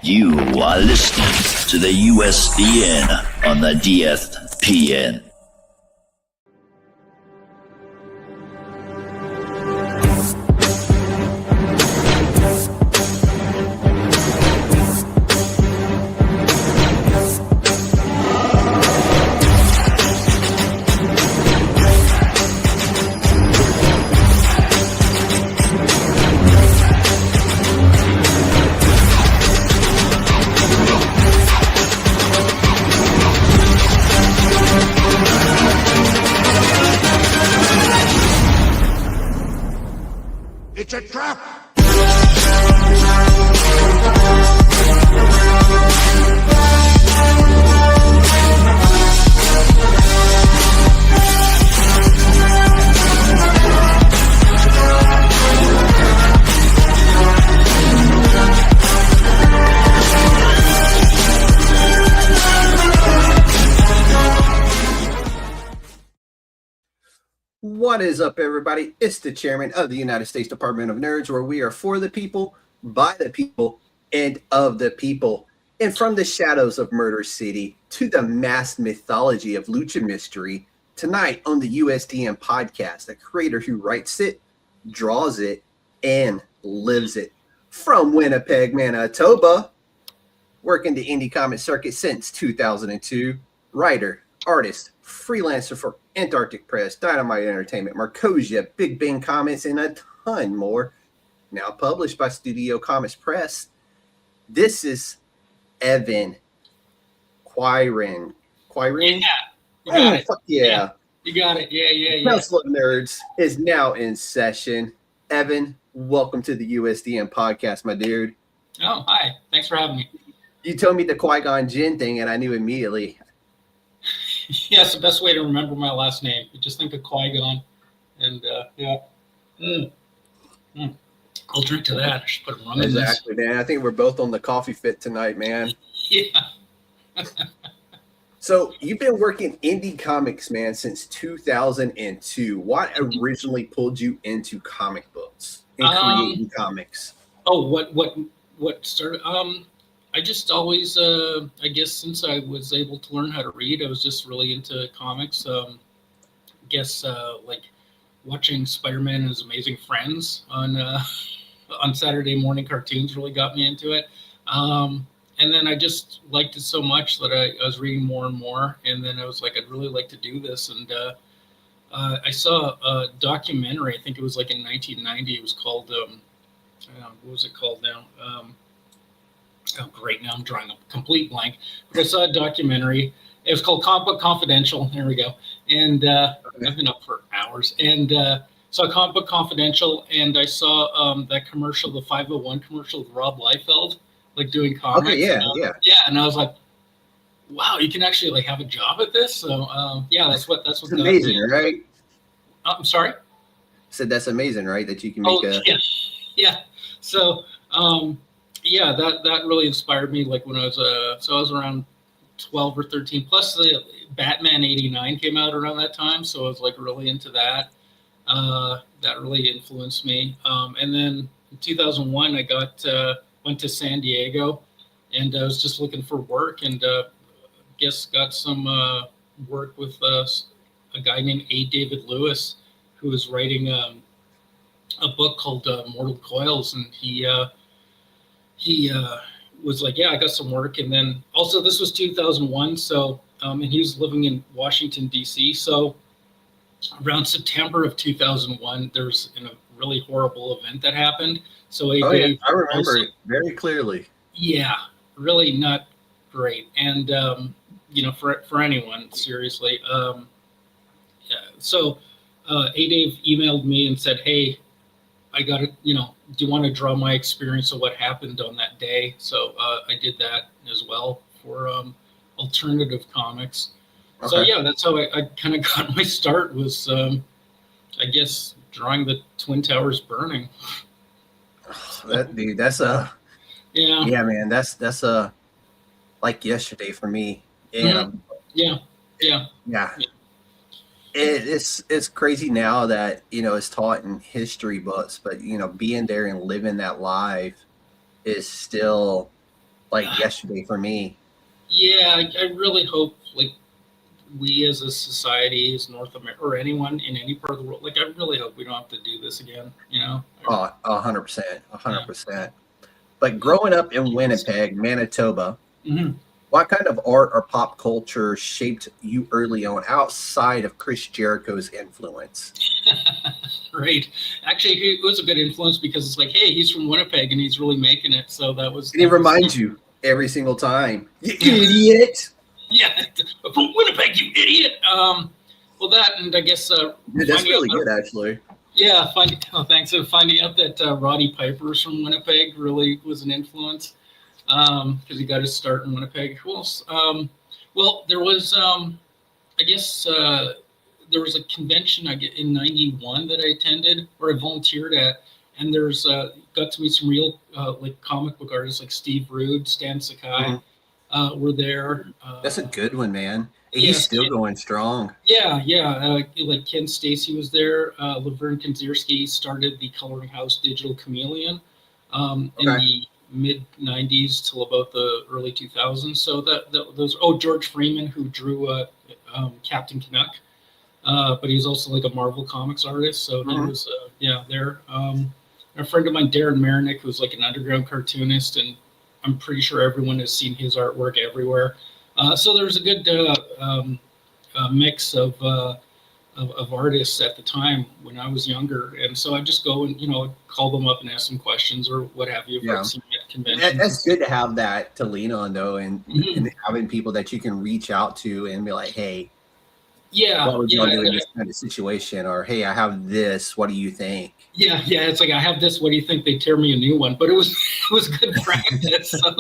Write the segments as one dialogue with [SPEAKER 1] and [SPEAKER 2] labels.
[SPEAKER 1] You are listening to the USDN on the DSPN.
[SPEAKER 2] It's a trap!
[SPEAKER 3] What is up, everybody? It's the chairman of the United States Department of Nerds, where we are for the people, by the people, and of the people. And from the shadows of Murder City to the masked mythology of Lucha Mystery, tonight on the USDN Podcast, the creator who writes it, draws it, and lives it. From Winnipeg, Manitoba, working the indie comic circuit since 2002, writer, artist, freelancer for Antarctic Press, Dynamite Entertainment, Markosia, Big Bang Comics, and a ton more. Now published by Studio Comix Press. This is Evan Quiring. Kwy-Ring?
[SPEAKER 4] Yeah, you got it.
[SPEAKER 3] Fuck yeah.
[SPEAKER 4] You got it. Yeah.
[SPEAKER 3] Council of Nerds is now in session. Evan, welcome to the USDN Podcast, my dude.
[SPEAKER 4] Oh, hi. Thanks for having me.
[SPEAKER 3] You told me the Qui-Gon Jinn thing, and I knew immediately.
[SPEAKER 4] Yeah, it's the best way to remember my last name. You just think of Qui-Gon, and yeah. I'll drink to that. I should put rum in this.
[SPEAKER 3] Exactly, man. I think we're both on the coffee fit tonight, man.
[SPEAKER 4] Yeah.
[SPEAKER 3] So you've been working indie comics, man, since 2002. What originally pulled you into comic books and creating comics?
[SPEAKER 4] Oh, what started? I just always, I guess, since I was able to learn how to read, I was just really into comics. Like watching Spider-Man and His Amazing Friends on Saturday morning cartoons really got me into it. And then I just liked it so much that I was reading more and more. And then I was like, I'd really like to do this. And I saw a documentary, I think it was like in 1990. It was called, what was it called now? Oh, great. Now I'm drawing a complete blank. But I saw a documentary. It was called Comic Book Confidential. There we go. And I've been up for hours. And saw Comic Book Confidential, and I saw that commercial, the 501 commercial with Rob Liefeld, like doing comics.
[SPEAKER 3] Okay, yeah.
[SPEAKER 4] Yeah, and I was like, wow, you can actually like have a job at this. So yeah, that's what
[SPEAKER 3] It's amazing, right?
[SPEAKER 4] I'm sorry?
[SPEAKER 3] Said that's amazing, right? That you can make
[SPEAKER 4] yeah. So yeah, that really inspired me. Like when I was I was around 12 or 13. Plus the Batman '89 came out around that time, so I was like really into that. That really influenced me. And then in 2001, I went to San Diego, and I was just looking for work, and got some work with a guy named A. David Lewis, who was writing a book called Mortal Coils, and he was like, yeah, I got some work. And then also this was 2001. So, and he was living in Washington, DC. So around September of 2001, there's a really horrible event that happened. So
[SPEAKER 3] I remember it very clearly.
[SPEAKER 4] Yeah, really not great. And, for anyone, seriously. So A-Dave emailed me and said, hey, I got to, do you want to draw my experience of what happened on that day? So I did that as well for alternative comics. Okay. So yeah, that's how I kind of got my start was, I guess, drawing the Twin Towers burning.
[SPEAKER 3] Yeah, man, that's like yesterday for me. And
[SPEAKER 4] Yeah.
[SPEAKER 3] It's crazy now that it's taught in history books, but being there and living that life is still like yesterday for me.
[SPEAKER 4] Yeah, I really hope like we as a society, as North America, or anyone in any part of the world, like I really hope we don't have to do this again. You know?
[SPEAKER 3] Oh, 100%,
[SPEAKER 4] Yeah.
[SPEAKER 3] 100%. But growing up in Winnipeg, Manitoba,
[SPEAKER 4] hmm
[SPEAKER 3] what kind of art or pop culture shaped you early on outside of Chris Jericho's influence?
[SPEAKER 4] Right. Actually, it was a good influence because it's like, hey, he's from Winnipeg and he's really making it. So that was.
[SPEAKER 3] And it
[SPEAKER 4] that was-
[SPEAKER 3] reminds you every single time, you idiot.
[SPEAKER 4] Yeah, from Winnipeg, you idiot. Well, that and I guess.
[SPEAKER 3] Dude, that's
[SPEAKER 4] finding
[SPEAKER 3] really
[SPEAKER 4] out that-
[SPEAKER 3] good, actually.
[SPEAKER 4] Yeah, thanks. So finding out that Roddy Piper's from Winnipeg really was an influence because he got his start in Winnipeg. Who else? Well, there was, I guess, there was a convention in '91 that I attended or I volunteered at, and there's got to meet some real like comic book artists like Steve Rude, Stan Sakai were there.
[SPEAKER 3] That's a good one, man.
[SPEAKER 4] yeah,
[SPEAKER 3] He's still going strong.
[SPEAKER 4] Yeah. Like Ken Stacy was there. Laverne Kanzierski started the Coloring House Digital Chameleon in the mid '90s till about the early 2000s. So those. Oh, George Freeman, who drew Captain Canuck, but he's also like a Marvel Comics artist. So he was there. A friend of mine, Darren Marinick, who's like an underground cartoonist, and I'm pretty sure everyone has seen his artwork everywhere. So there's a good mix of artists at the time when I was younger, and so I just go and call them up and ask them questions or what have you. If I've seen them at conventions.
[SPEAKER 3] That's good to have that to lean on, though, and having people that you can reach out to and be like, hey, what would you do in this kind of situation? Or, hey, I have this. What do you think?
[SPEAKER 4] Yeah. It's like, I have this. What do you think? They tear me a new one, but it was good practice. So,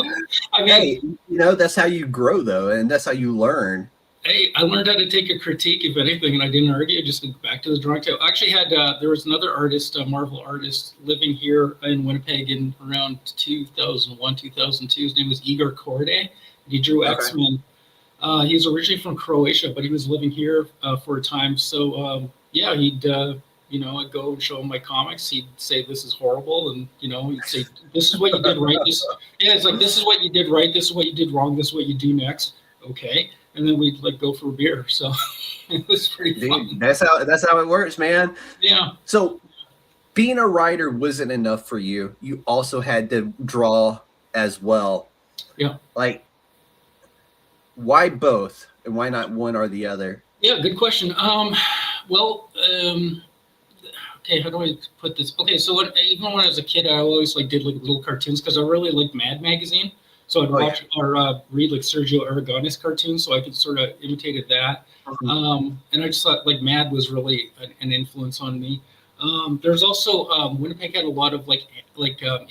[SPEAKER 4] I mean,
[SPEAKER 3] hey, that's how you grow, though, and that's how you learn.
[SPEAKER 4] Hey, I learned how to take a critique, if anything, and I didn't argue. I just went back to the drawing table. I actually had there was another artist, a Marvel artist, living here in Winnipeg in around 2001, 2002. His name was Igor Korde. He drew X-Men. He's originally from Croatia, but he was living here for a time. So he'd I'd go and show him my comics. He'd say this is horrible, and he'd say this is what you did right. It's like this is what you did right. This is what you did wrong. This is what you do next. Okay. And then we'd like go for a beer. So it was pretty fun.
[SPEAKER 3] That's how it works, man.
[SPEAKER 4] Yeah.
[SPEAKER 3] So being a writer wasn't enough for you. You also had to draw as well.
[SPEAKER 4] Yeah.
[SPEAKER 3] Like, why both? And why not one or the other?
[SPEAKER 4] Yeah, good question. Okay, how do I put this? Okay, so even when I was a kid, I always did little cartoons because I really liked Mad Magazine. So I'd watch or read Sergio Aragonés cartoons, so I could sort of imitated that. And I just thought Mad was really an influence on me. There's also Winnipeg had a lot of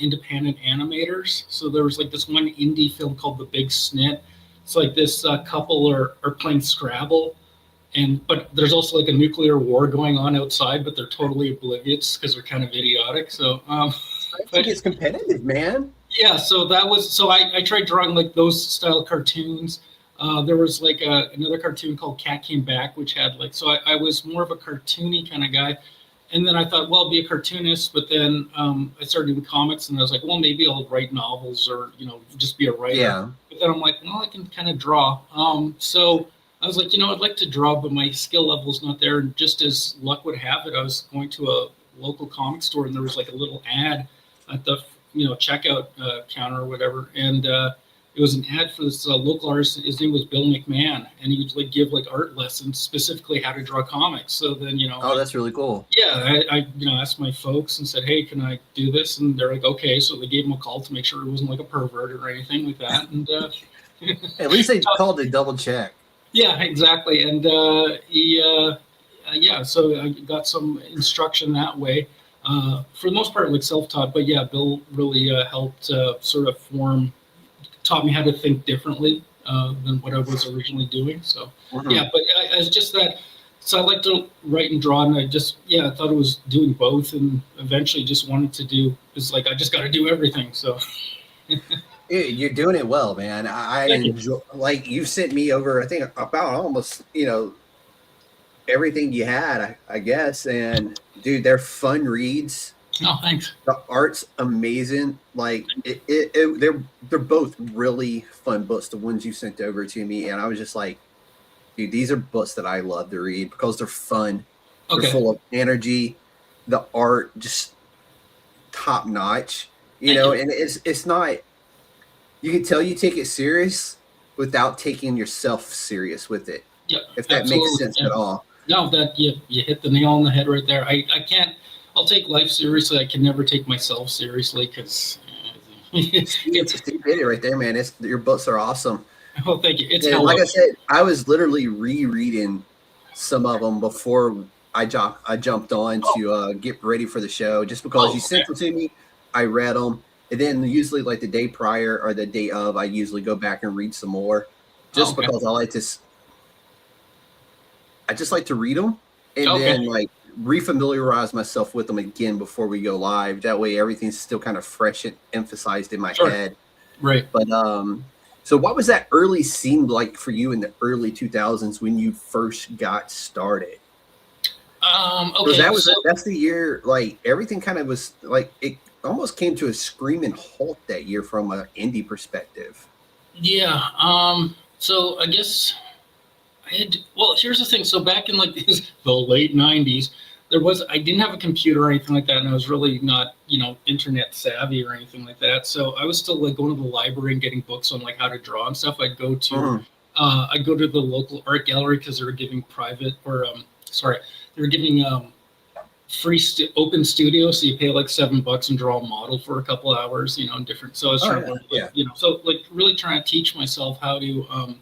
[SPEAKER 4] independent animators. So there was this one indie film called The Big Snit. It's this couple are playing Scrabble, but there's also a nuclear war going on outside, but they're totally oblivious because they're kind of idiotic. So
[SPEAKER 3] I think it's competitive, man.
[SPEAKER 4] Yeah, so I tried drawing those style cartoons. There was another cartoon called Cat Came Back, which had I was more of a cartoony kind of guy. And then I thought, well, I'll be a cartoonist, but then I started doing comics, and I was like, well, maybe I'll write novels or just be a writer. Yeah. But then I'm like, well, I can kind of draw. So I was like, I'd like to draw, but my skill level's not there. And just as luck would have it, I was going to a local comic store, and there was a little ad at the checkout counter or whatever, and it was an ad for this local artist. His name was Bill McMahon, and he would give art lessons, specifically how to draw comics. So then
[SPEAKER 3] that's really cool.
[SPEAKER 4] Yeah, I asked my folks and said, hey, can I do this? And they're like, okay. So they gave him a call to make sure he wasn't a pervert or anything like that. And
[SPEAKER 3] at least they called to double check.
[SPEAKER 4] Yeah, exactly. And so I got some instruction that way. For the most part, self-taught, but yeah, Bill really helped taught me how to think differently than what I was originally doing. So yeah, but it's just that. So I like to write and draw, and I thought it was doing both, and eventually just wanted to do. It's I just got to do everything. So.
[SPEAKER 3] You're doing it well, man. I enjoy. You sent me over, I think about almost everything you had, I guess. And dude, they're fun reads.
[SPEAKER 4] Oh, thanks.
[SPEAKER 3] The art's amazing. Like they're both really fun books. The ones you sent over to me, and I was just like, dude, these are books that I love to read because they're fun. They're full of energy. The art just top notch. You know, and it's not. You can tell you take it serious without taking yourself serious with it.
[SPEAKER 4] Yeah,
[SPEAKER 3] if that makes sense at all.
[SPEAKER 4] No, that you hit the nail on the head right there. I can't. I'll take life seriously. I can never take myself seriously because
[SPEAKER 3] it's it right there, man. Your books are awesome.
[SPEAKER 4] Oh, thank you. It's
[SPEAKER 3] like I said, I was literally rereading some of them before I jumped on to get ready for the show, just because you sent them to me. I read them, and then usually like the day prior or the day of, I usually go back and read some more, just because I just like to read them and then like refamiliarize myself with them again before we go live. That way everything's still kind of fresh and emphasized in my head.
[SPEAKER 4] Right.
[SPEAKER 3] But so what was that early scene like for you in the early 2000s when you first got started? That's the year like everything kind of was like it almost came to a screaming halt that year from an indie perspective.
[SPEAKER 4] Yeah. So I guess here's the thing. So back in like the late 90s, I didn't have a computer or anything like that, and I was really not, internet savvy or anything like that. So I was still like going to the library and getting books on like how to draw and stuff. I'd go to the local art gallery because they were giving free open studio, so you pay like $7 and draw a model for a couple hours, and different. So I was trying to, so like really trying to teach myself how to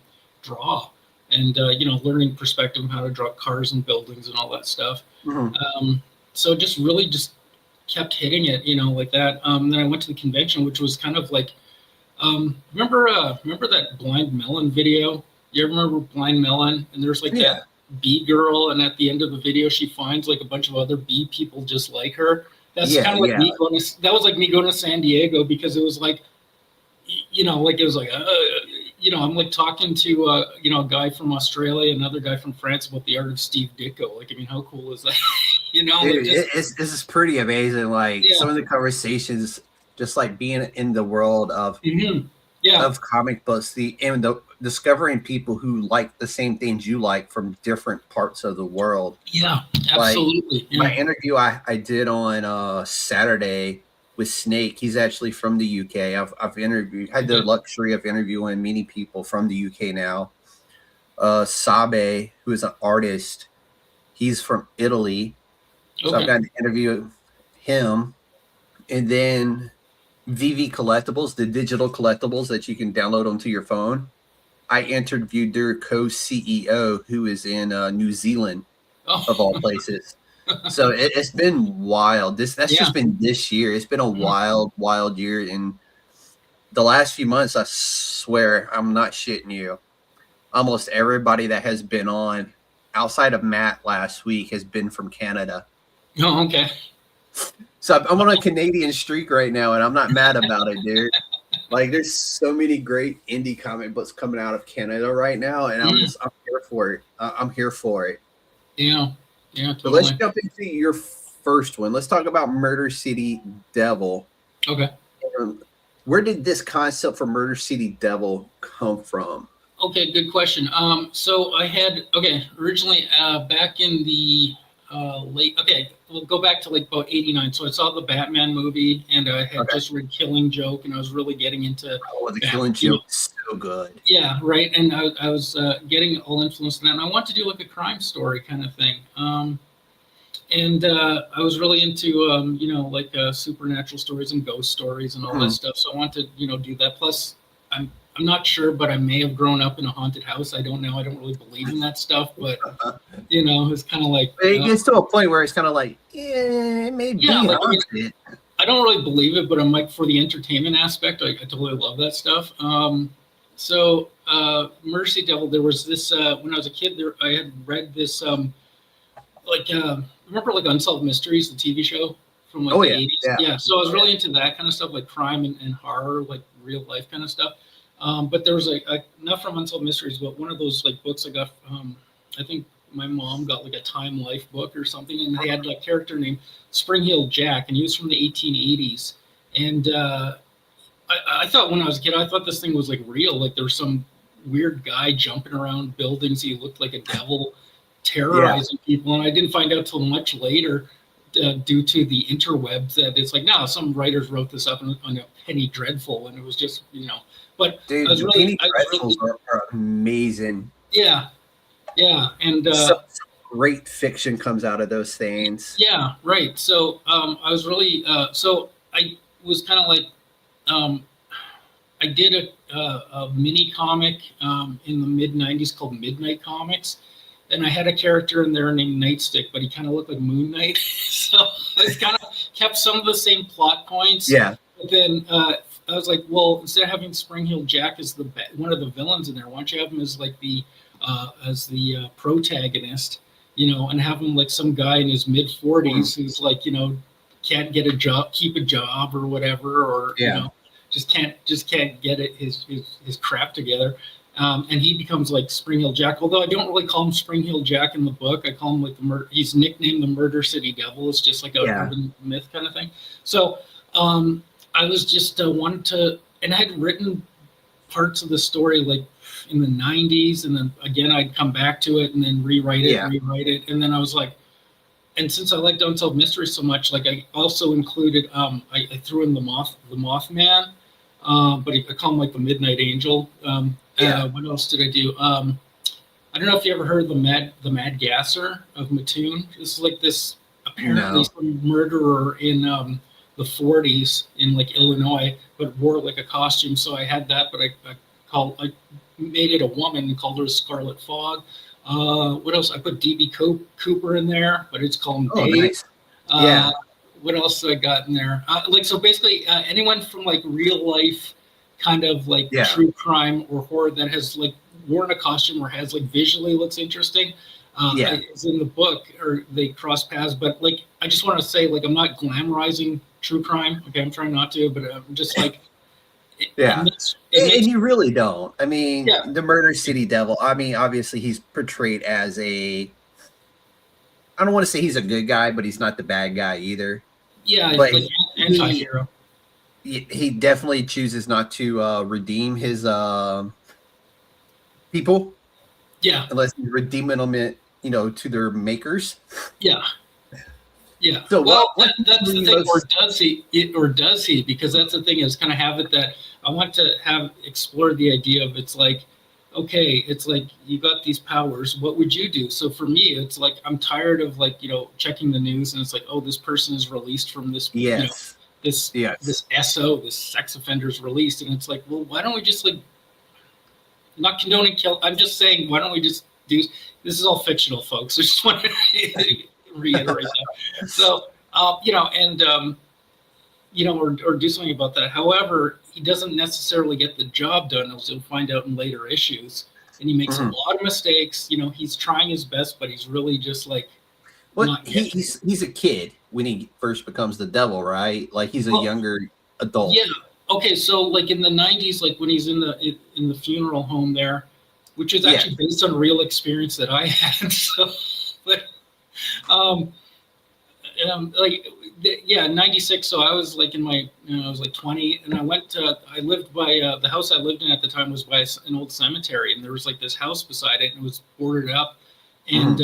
[SPEAKER 4] draw. And, learning perspective on how to draw cars and buildings and all that stuff. So just really just kept hitting it, like that. Then I went to the convention, which was kind of like, remember that Blind Melon video? You ever remember Blind Melon? And there's like that bee girl, and at the end of the video, she finds like a bunch of other bee people just like her. That's kind of like me going to, that was like me going to San Diego, because it was like, like it was like, I'm like talking to a guy from Australia, another guy from France about the art of Steve Ditko. Like, I mean, how cool is that?
[SPEAKER 3] Dude, like this is pretty amazing. Like some of the conversations, just like being in the world of of comic books, and discovering people who like the same things you like from different parts of the world.
[SPEAKER 4] Yeah, absolutely.
[SPEAKER 3] Like, my interview I did on Saturday with Snake. He's actually from the UK. I've had the luxury of interviewing many people from the UK now. Sabe, who is an artist, he's from Italy. So I've gotten to interview him. And then VV Collectibles, the digital collectibles that you can download onto your phone. I interviewed their co-CEO, who is in New Zealand, of all places. So it's been wild. That's just been this year. It's been a wild year. And the last few months, I swear, I'm not shitting you, almost everybody that has been on, outside of Matt last week, has been from Canada.
[SPEAKER 4] Oh, okay.
[SPEAKER 3] So I'm on a Canadian streak right now, and I'm not mad about it, dude. Like, there's so many great indie comic books coming out of Canada right now, and I'm here for it. I'm here for it.
[SPEAKER 4] Yeah. Yeah, totally.
[SPEAKER 3] So let's jump into your first one. Let's talk about Murder City Devil.
[SPEAKER 4] Okay.
[SPEAKER 3] Where did this concept for Murder City Devil come from?
[SPEAKER 4] Okay, good question. So I had originally back in the we'll go back to like about 89. So I saw the Batman movie, and I had just read Killing Joke, and I was really getting into
[SPEAKER 3] the Killing Joke is so good.
[SPEAKER 4] Yeah, right. And I was getting all influenced in that, and I wanted to do like a crime story kind of thing. And I was really into supernatural stories and ghost stories and all that stuff. So I wanted to do that. Plus, I'm not sure, but I may have grown up in a haunted house. I don't know. I don't really believe in that stuff, but it's kind of like
[SPEAKER 3] it gets to a point where it's kind of like, it may be haunted.
[SPEAKER 4] I don't really believe it, but I'm like, for the entertainment aspect, I totally love that stuff. So Mercy Devil, there was this when I was a kid. I had read this remember like Unsolved Mysteries, the TV show from like the 80s. Yeah. So I was really into that kind of stuff, like crime and horror, like real life kind of stuff. But there was not from Unsolved Mysteries, but one of those like books I got, I think my mom got like a Time Life book or something, and they had a character named Spring-Heeled Jack, and he was from the 1880s. And I thought when I was a kid, I thought this thing was like real. Like there was some weird guy jumping around buildings. He looked like a devil terrorizing people. And I didn't find out till much later due to the interwebs that it's like, no, some writers wrote this up on a Penny Dreadful. And it was just, but
[SPEAKER 3] dude, the Penny Dreadfuls are amazing.
[SPEAKER 4] Yeah. Yeah. And
[SPEAKER 3] some great fiction comes out of those things.
[SPEAKER 4] Yeah. Right. So I was really, so I was kind of like, I did a mini comic in the mid 90s called Midnight Comics, and I had a character in there named Nightstick, but he kind of looked like Moon Knight. So I kind of kept some of the same plot points.
[SPEAKER 3] Yeah.
[SPEAKER 4] But then I was like, well, instead of having Spring-Heeled Jack as one of the villains in there, why don't you have him as like the protagonist, and have him like some guy in his mid 40s who's like, can't get a job, keep a job or whatever, or just can't get his crap together, and he becomes like Spring-Heeled Jack. Although I don't really call him Spring-Heeled Jack in the book, I call him like he's nicknamed the Murder City Devil. It's just like a urban myth kind of thing. So I was just wanted to, and I had written parts of the story like in the 90s, and then again I'd come back to it and then rewrite it, and then I was like. And since I liked Unsolved Mysteries so much, like I also included, I threw in the Mothman, but I call him like the Midnight Angel. What else did I do? I don't know if you ever heard the Mad Gasser of Mattoon. This is like this apparently some murderer in the 40s in like Illinois, but wore like a costume. So I had that, but I made it a woman and called her Scarlet Fog. What else? I put DB Cooper in there, but it's called Dave.
[SPEAKER 3] Nice.
[SPEAKER 4] What else I got in there? So basically, anyone from like real life, kind of like true crime or horror that has like worn a costume or has like visually looks interesting. Is in the book, or they cross paths. But like, I just want to say, like, I'm not glamorizing true crime. Okay, I'm trying not to, but I'm just like.
[SPEAKER 3] And you really don't. I mean, the Murder City Devil, I mean, obviously he's portrayed as I don't want to say he's a good guy, but he's not the bad guy either. Yeah, but like anti-hero. He definitely chooses not to redeem his people. Yeah. Unless he's redeeming them, to their makers. Yeah. Yeah. So that's the thing, or does he? Because that's the thing, is kind of have it that I want to have explore the idea of, it's like, okay, it's like you got these powers. What would you do? So for me, it's like I'm tired of like checking the news and it's like, oh, this person is released from this. This SO, this sex offender is released, and it's like, well, why don't we just like not condoning kill? I'm just saying, why don't we just do? This is all fictional, folks. I just want to reiterate that. So, or do something about that. However, he doesn't necessarily get the job done, as you'll find out in later issues. And he makes a lot of mistakes. He's trying his best, but he's really just like. Well, he's a kid when he first becomes the devil, right? Like he's a younger adult. Yeah.
[SPEAKER 4] Okay. So like in the 90s, like when he's in the funeral home there, which is actually based on real experience that I had. So, but. 96. So I was like in my, I was like 20, and I lived by the house I lived in at the time was by an old cemetery, and there was like this house beside it, and it was boarded up, and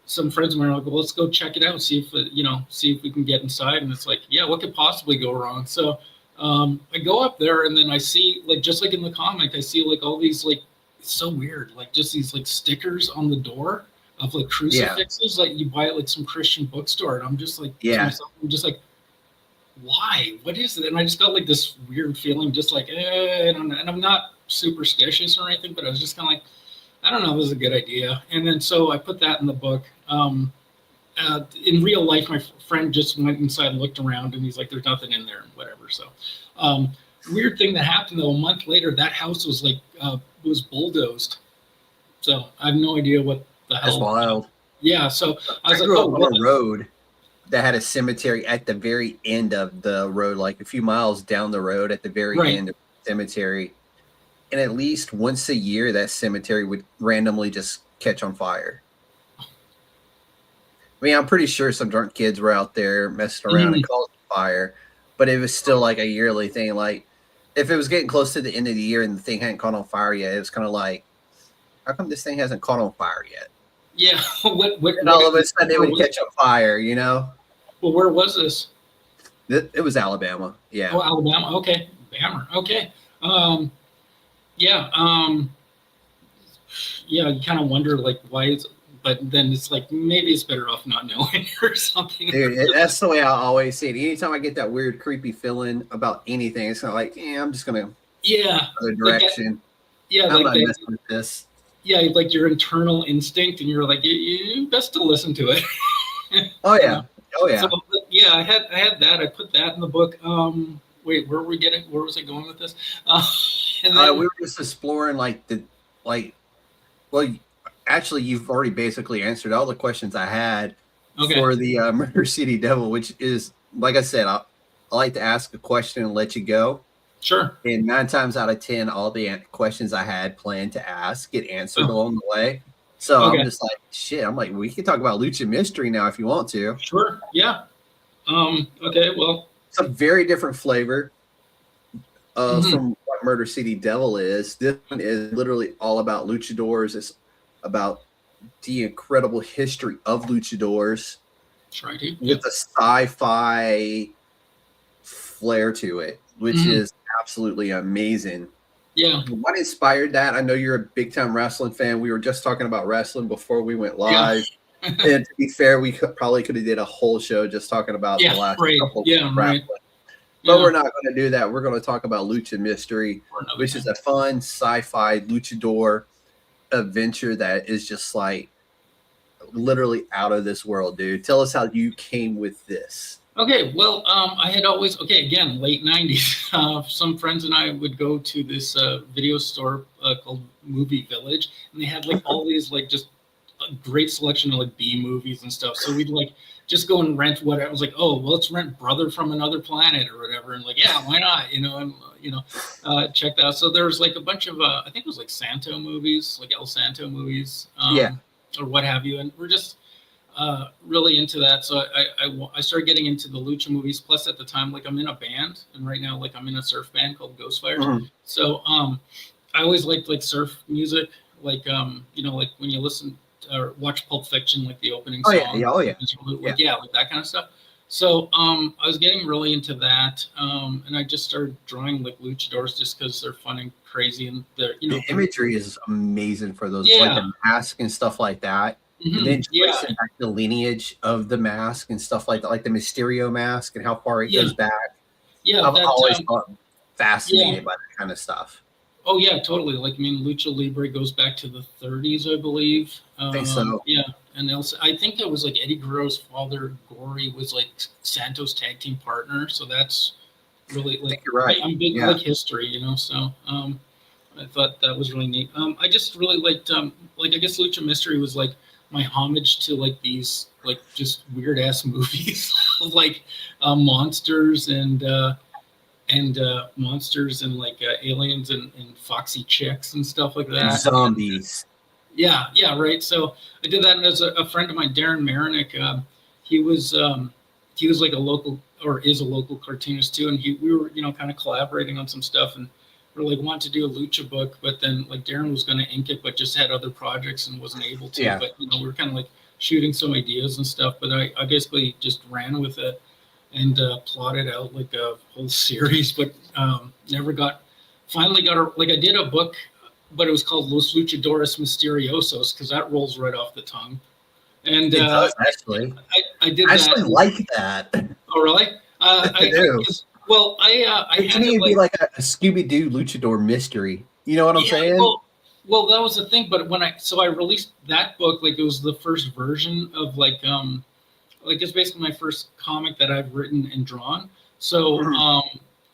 [SPEAKER 4] some friends were like, well, let's go check it out, see if we can get inside, and it's like, yeah, what could possibly go wrong? So I go up there, and then I see, like, just like in the comic, I see like all these, like, it's so weird, like just these like stickers on the door of like crucifixes, like you buy at like some Christian bookstore, and I'm just like, to myself, I'm just like, why? What is it? And I just got like this weird feeling, just like, I don't know. And I'm not superstitious or anything, but I was just kind of like, I don't know, this is a good idea. And then so I put that in the book. In real life, my friend just went inside and looked around, and he's like, there's nothing in there and whatever. So weird thing that happened though, a month later, that house was like was bulldozed. So I have no idea what the hell. That's wild. Yeah. So I was
[SPEAKER 3] grew up on a road that had a cemetery at the very end of the road, like a few miles down the road at the very end of the cemetery. And at least once a year, that cemetery would randomly just catch on fire. I mean, I'm pretty sure some drunk kids were out there messing around and causing fire, but it was still like a yearly thing. Like, if it was getting close to the end of the year and the thing hadn't caught on fire yet, it was kind of like, how come this thing hasn't caught on fire yet?
[SPEAKER 4] Yeah.
[SPEAKER 3] And all of a sudden it would catch on fire, you know?
[SPEAKER 4] Well, where was this?
[SPEAKER 3] It was Alabama. Yeah.
[SPEAKER 4] Oh, Alabama. Okay. Bammer. Okay. Yeah. Yeah. You kind of wonder, like, why is, but then it's like, maybe it's better off not knowing or something.
[SPEAKER 3] Dude, that's the way I always see it. Anytime I get that weird, creepy feeling about anything, it's kind of like, yeah, I'm just going to other direction.
[SPEAKER 4] Yeah.
[SPEAKER 3] I'm not messing with this.
[SPEAKER 4] Yeah. Like your internal instinct, and you're like, you best to listen to it.
[SPEAKER 3] Oh, yeah. Oh, yeah.
[SPEAKER 4] So, yeah, I had that. I put that in the book. Wait, where was I going with this? And then,
[SPEAKER 3] we were just exploring well, actually, you've already basically answered all the questions I had for the Murder City Devil, which is, like I said, I like to ask a question and let you go.
[SPEAKER 4] Sure.
[SPEAKER 3] And 9 times out of 10, all the questions I had planned to ask get answered along the way. So I'm just like, shit. I'm like, we can talk about Lucha Mystery now if you want to.
[SPEAKER 4] Sure. Yeah. Okay. Well,
[SPEAKER 3] it's a very different flavor from what Murder City Devil is. This one is literally all about luchadors. It's about the incredible history of luchadors with a sci-fi flair to it, which is absolutely amazing.
[SPEAKER 4] Yeah.
[SPEAKER 3] What inspired that? I know you're a big time wrestling fan. We were just talking about wrestling before we went live. Yeah. And to be fair, we probably could have did a whole show just talking about the last couple of wrestling. But we're not going to do that. We're going to talk about Lucha Mystery, which is a fun sci-fi luchador adventure that is just like literally out of this world, dude. Tell us how you came with this.
[SPEAKER 4] Okay, well, I had always, again, late 90s, some friends and I would go to this video store called Movie Village, and they had like all these like just a great selection of like B movies and stuff. So we'd like just go and rent what I was like, oh, well, let's rent Brother from Another Planet or whatever. And like, yeah, why not? Check that out. So there was like a bunch of, I think it was like Santo movies, like El Santo movies, or what have you. And we're just really into that. So I started getting into the lucha movies. Plus at the time, like I'm in a band, and right now, like I'm in a surf band called Ghost Fires. So I always liked like surf music, like like when you listen or watch Pulp Fiction, like the opening song. Like that kind of stuff. So I was getting really into that, and I just started drawing like luchadors just because they're fun and crazy, and they're
[SPEAKER 3] the imagery is amazing for those like the mask and stuff like that. And then tracing back the lineage of the mask and stuff like that, like the Mysterio mask and how far it goes back. Yeah, I've always thought fascinated by that kind of stuff.
[SPEAKER 4] Oh yeah, totally. Like I mean, Lucha Libre goes back to the 30s, I believe.
[SPEAKER 3] I think so.
[SPEAKER 4] Yeah, and also I think it was like Eddie Guerrero's father, Gory, was like Santos' tag team partner. So that's really like
[SPEAKER 3] you're right.
[SPEAKER 4] I'm big like history, So I thought that was really neat. I just really liked like I guess Lucha Mystery was like my homage to like these like just weird ass movies of like monsters and monsters and like aliens and foxy chicks and stuff like that.
[SPEAKER 3] And zombies.
[SPEAKER 4] Yeah, right. So I did that, and as a friend of mine, Darren Marinick, he was like a local, or is a local cartoonist too, and we were kind of collaborating on some stuff, and we like wanted to do a lucha book, but then like Darren was going to ink it, but just had other projects and wasn't able to. Yeah. But we were kind of like shooting some ideas and stuff, but I basically just ran with it and plotted out like a whole series, but finally got I did a book, but it was called Los Luchadores Misteriosos because that rolls right off the tongue. And
[SPEAKER 3] it does, actually.
[SPEAKER 4] I did
[SPEAKER 3] I
[SPEAKER 4] that.
[SPEAKER 3] actually like that.
[SPEAKER 4] Oh, really? I do. Well, I
[SPEAKER 3] it can even be like a Scooby-Doo luchador mystery. You know what I'm saying?
[SPEAKER 4] Well, that was the thing. But when I released that book, like it was the first version of like it's basically my first comic that I've written and drawn. So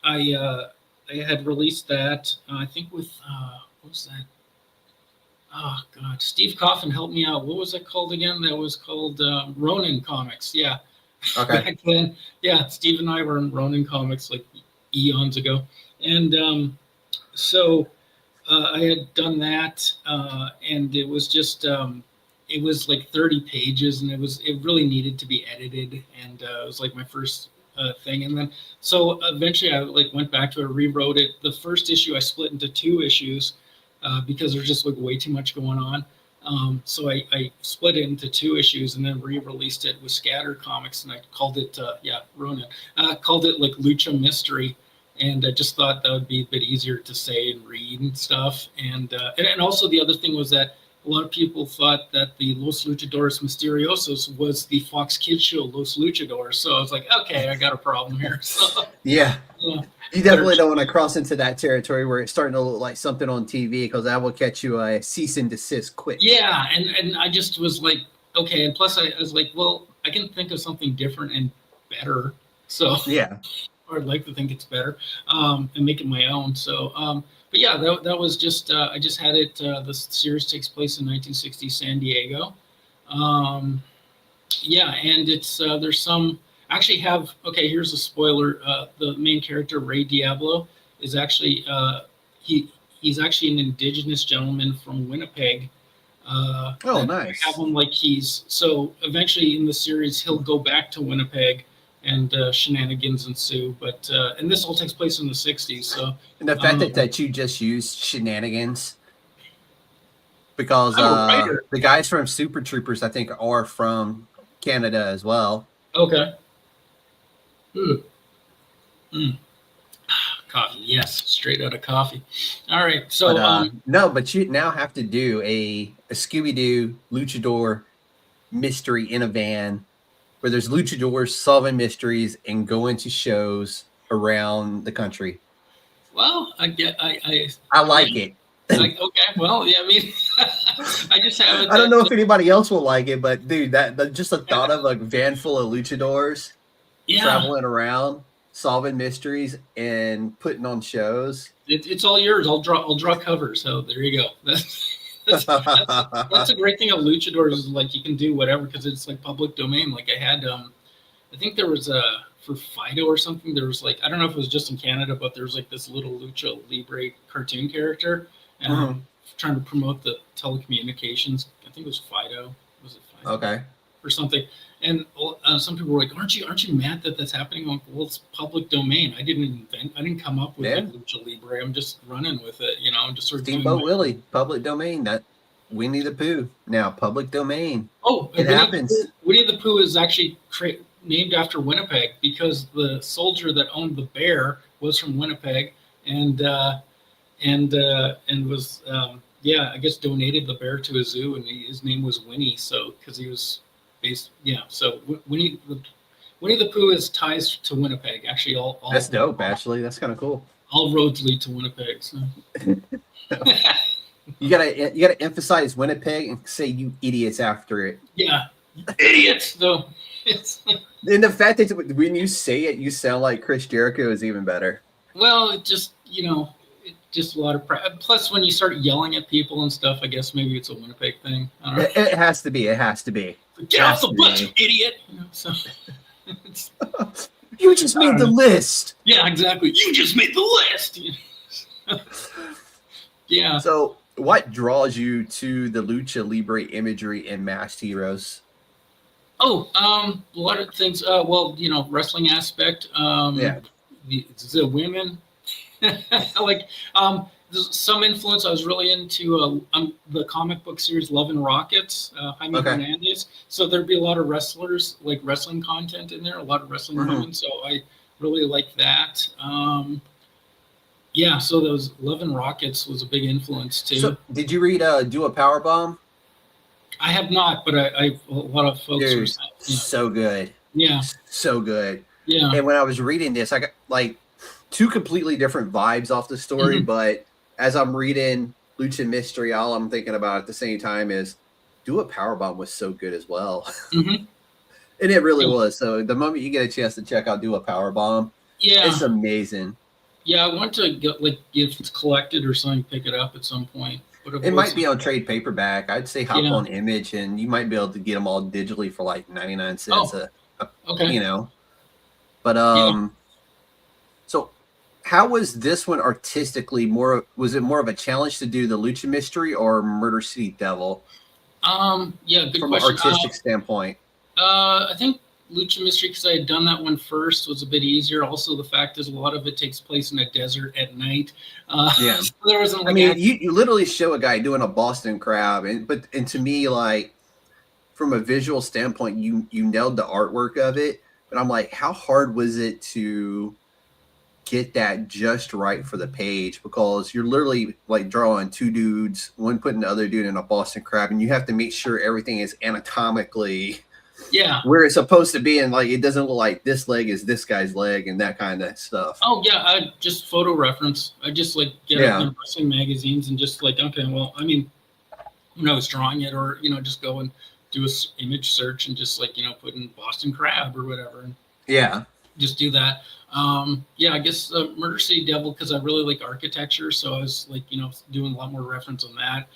[SPEAKER 4] I had released that. I think with what was that? Oh God, Steve Coffin helped me out. What was it called again? That was called Ronin Comics. Yeah.
[SPEAKER 3] Okay.
[SPEAKER 4] Back then, Steve and I were in Ronin Comics like eons ago, and so I had done that, and it was just it was like 30 pages, and it really needed to be edited, and it was like my first thing. And then so eventually I like went back to it, rewrote it. The first issue I split into 2 issues because there's just like way too much going on. So I split it into 2 issues and then re-released it with Scatter Comics, and I called it Ronin. Called it like Lucha Mystery, and I just thought that would be a bit easier to say and read and stuff. And also the other thing was that a lot of people thought that the Los Luchadores Misteriosos was the Fox Kids show Los Luchadores. So I was like, okay, I got a problem here. So,
[SPEAKER 3] yeah. You definitely don't want to cross into that territory where it's starting to look like something on TV, because that will catch you a cease and desist quick.
[SPEAKER 4] Yeah, and I just was like, okay. And plus I was like, well, I can think of something different and better. So
[SPEAKER 3] yeah.
[SPEAKER 4] Or I'd like to think it's better, and make it my own. So, but yeah, that was just, I just had it, the series takes place in 1960 San Diego. Yeah, and it's, there's some, actually have, okay, here's a spoiler. The main character, Ray Diablo, is actually, he's actually an indigenous gentleman from Winnipeg.
[SPEAKER 3] Oh, nice.
[SPEAKER 4] Have him like so eventually in the series, he'll go back to Winnipeg, and shenanigans ensue. But and this all takes place in the 60s. So, and
[SPEAKER 3] the fact that you just used shenanigans, because the guys from Super Troopers, I think, are from Canada as well.
[SPEAKER 4] Okay. Coffee, yes, straight out of coffee. All right, so
[SPEAKER 3] but you now have to do a Scooby-Doo luchador mystery in a van, where there's luchadors solving mysteries and going to shows around the country.
[SPEAKER 4] Well, I
[SPEAKER 3] like it.
[SPEAKER 4] Like, okay, well, yeah, I mean, I just have it.
[SPEAKER 3] I don't know if anybody else will like it, but dude, that just the thought of a van full of luchadors traveling around, solving mysteries and putting on shows.
[SPEAKER 4] It's all yours. I'll draw covers. So there you go. That's a great thing of luchadors, is like you can do whatever because it's like public domain. Like I had, I think there was for Fido or something. There was like, I don't know if it was just in Canada, but there was like this little Lucha Libre cartoon character, and trying to promote the telecommunications. I think it was Fido. Was it Fido?
[SPEAKER 3] Okay.
[SPEAKER 4] Or something. And some people were like, "Aren't you mad that that's happening?" I'm like, well, it's public domain. I didn't come up with like Lucha Libre. I'm just running with it, you know. I'm just sort of
[SPEAKER 3] Steamboat Willie, public domain. That Winnie the Pooh, now public domain.
[SPEAKER 4] Oh,
[SPEAKER 3] it happens.
[SPEAKER 4] Winnie the Pooh is actually named after Winnipeg because the soldier that owned the bear was from Winnipeg, and was I guess donated the bear to a zoo, and his name was Winnie. So because he was based, so Winnie the Pooh is ties to Winnipeg. Actually, all
[SPEAKER 3] that's dope. Actually, that's kind of cool.
[SPEAKER 4] All roads lead to Winnipeg. So.
[SPEAKER 3] You gotta emphasize Winnipeg and say "you idiots" after it.
[SPEAKER 4] Yeah, idiots. Though.
[SPEAKER 3] And the fact that when you say it, you sound like Chris Jericho is even better.
[SPEAKER 4] Well, it just just a lot of plus when you start yelling at people and stuff, I guess maybe it's a Winnipeg thing. I don't know.
[SPEAKER 3] It has to be. It has to be.
[SPEAKER 4] Get off the bus, you idiot! So
[SPEAKER 3] you just made the list.
[SPEAKER 4] Yeah, exactly. You just made the list. Yeah.
[SPEAKER 3] So, what draws you to the Lucha Libre imagery and Masked Heroes?
[SPEAKER 4] Oh, a lot of things. Well, wrestling aspect. The women. Like, there's some influence. I was really into the comic book series Love and Rockets, Jaime Hernandez. So there'd be a lot of wrestlers, like wrestling content in there, a lot of wrestling women. So I really like that. So those Love and Rockets was a big influence too.
[SPEAKER 3] So did you read Do a Powerbomb?
[SPEAKER 4] I have not, but a lot of folks are saying,
[SPEAKER 3] so good.
[SPEAKER 4] Yeah.
[SPEAKER 3] So good.
[SPEAKER 4] Yeah.
[SPEAKER 3] And when I was reading this, I got like 2 completely different vibes off the story, but as I'm reading Lucha Mystery, all I'm thinking about at the same time is Do a Powerbomb was so good as well. And it really was. So the moment you get a chance to check out Do a Powerbomb, it's amazing.
[SPEAKER 4] Yeah, I want to get if it's collected or something, pick it up at some point. But
[SPEAKER 3] it might be on trade paperback. I'd say hop on Image, and you might be able to get them all digitally for like 99 cents. But so how was this one artistically? Was it more of a challenge to do the Lucha Mystery or Murder City Devil?
[SPEAKER 4] Yeah, good
[SPEAKER 3] from
[SPEAKER 4] question.
[SPEAKER 3] an artistic standpoint?
[SPEAKER 4] I think Lucha Mystery, because I had done that one first, was a bit easier. Also, the fact is a lot of it takes place in a desert at night.
[SPEAKER 3] Yeah.
[SPEAKER 4] So there wasn't like.
[SPEAKER 3] I mean, you literally show a guy doing a Boston crab, and to me, like from a visual standpoint, you nailed the artwork of it. But I'm like, how hard was it to get that just right for the page? Because you're literally like drawing two dudes, one putting the other dude in a Boston crab, and you have to make sure everything is anatomically where it's supposed to be, and like it doesn't look like this leg is this guy's leg and that kind of stuff.
[SPEAKER 4] Oh yeah, I just photo reference. I just like get it in wrestling magazines and just like, okay, well, I mean, when I was drawing it, or just go and do a image search and just like put in Boston crab or whatever, and just do that. I guess Murder City Devil, because I really like architecture, so I was like doing a lot more reference on that.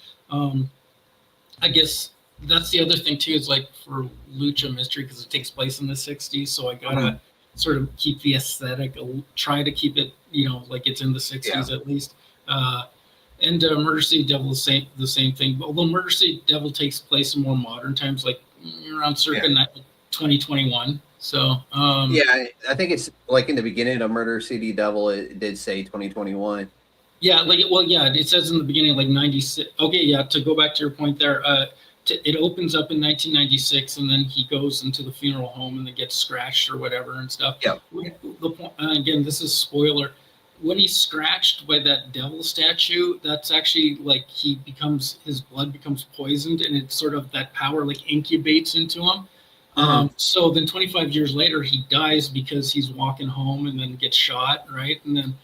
[SPEAKER 4] I guess that's the other thing too, is like for Lucha Mystery, because it takes place in the 60s, so I gotta sort of keep the aesthetic, try to keep it like it's in the 60s at least. And Murder City Devil is the same thing, although Murder City Devil takes place in more modern times, like around circa 2021. So
[SPEAKER 3] I think it's like in the beginning of Murder City Devil, it did say 2021.
[SPEAKER 4] Yeah, it says in the beginning like 96. Okay, to go back to your point there, it opens up in 1996, and then he goes into the funeral home and then gets scratched or whatever and stuff.
[SPEAKER 3] Yeah.
[SPEAKER 4] The point, again, this is spoiler. When he's scratched by that devil statue, that's actually like his blood becomes poisoned, and it's sort of that power like incubates into him. So then 25 years later, he dies because he's walking home and then gets shot, right? And then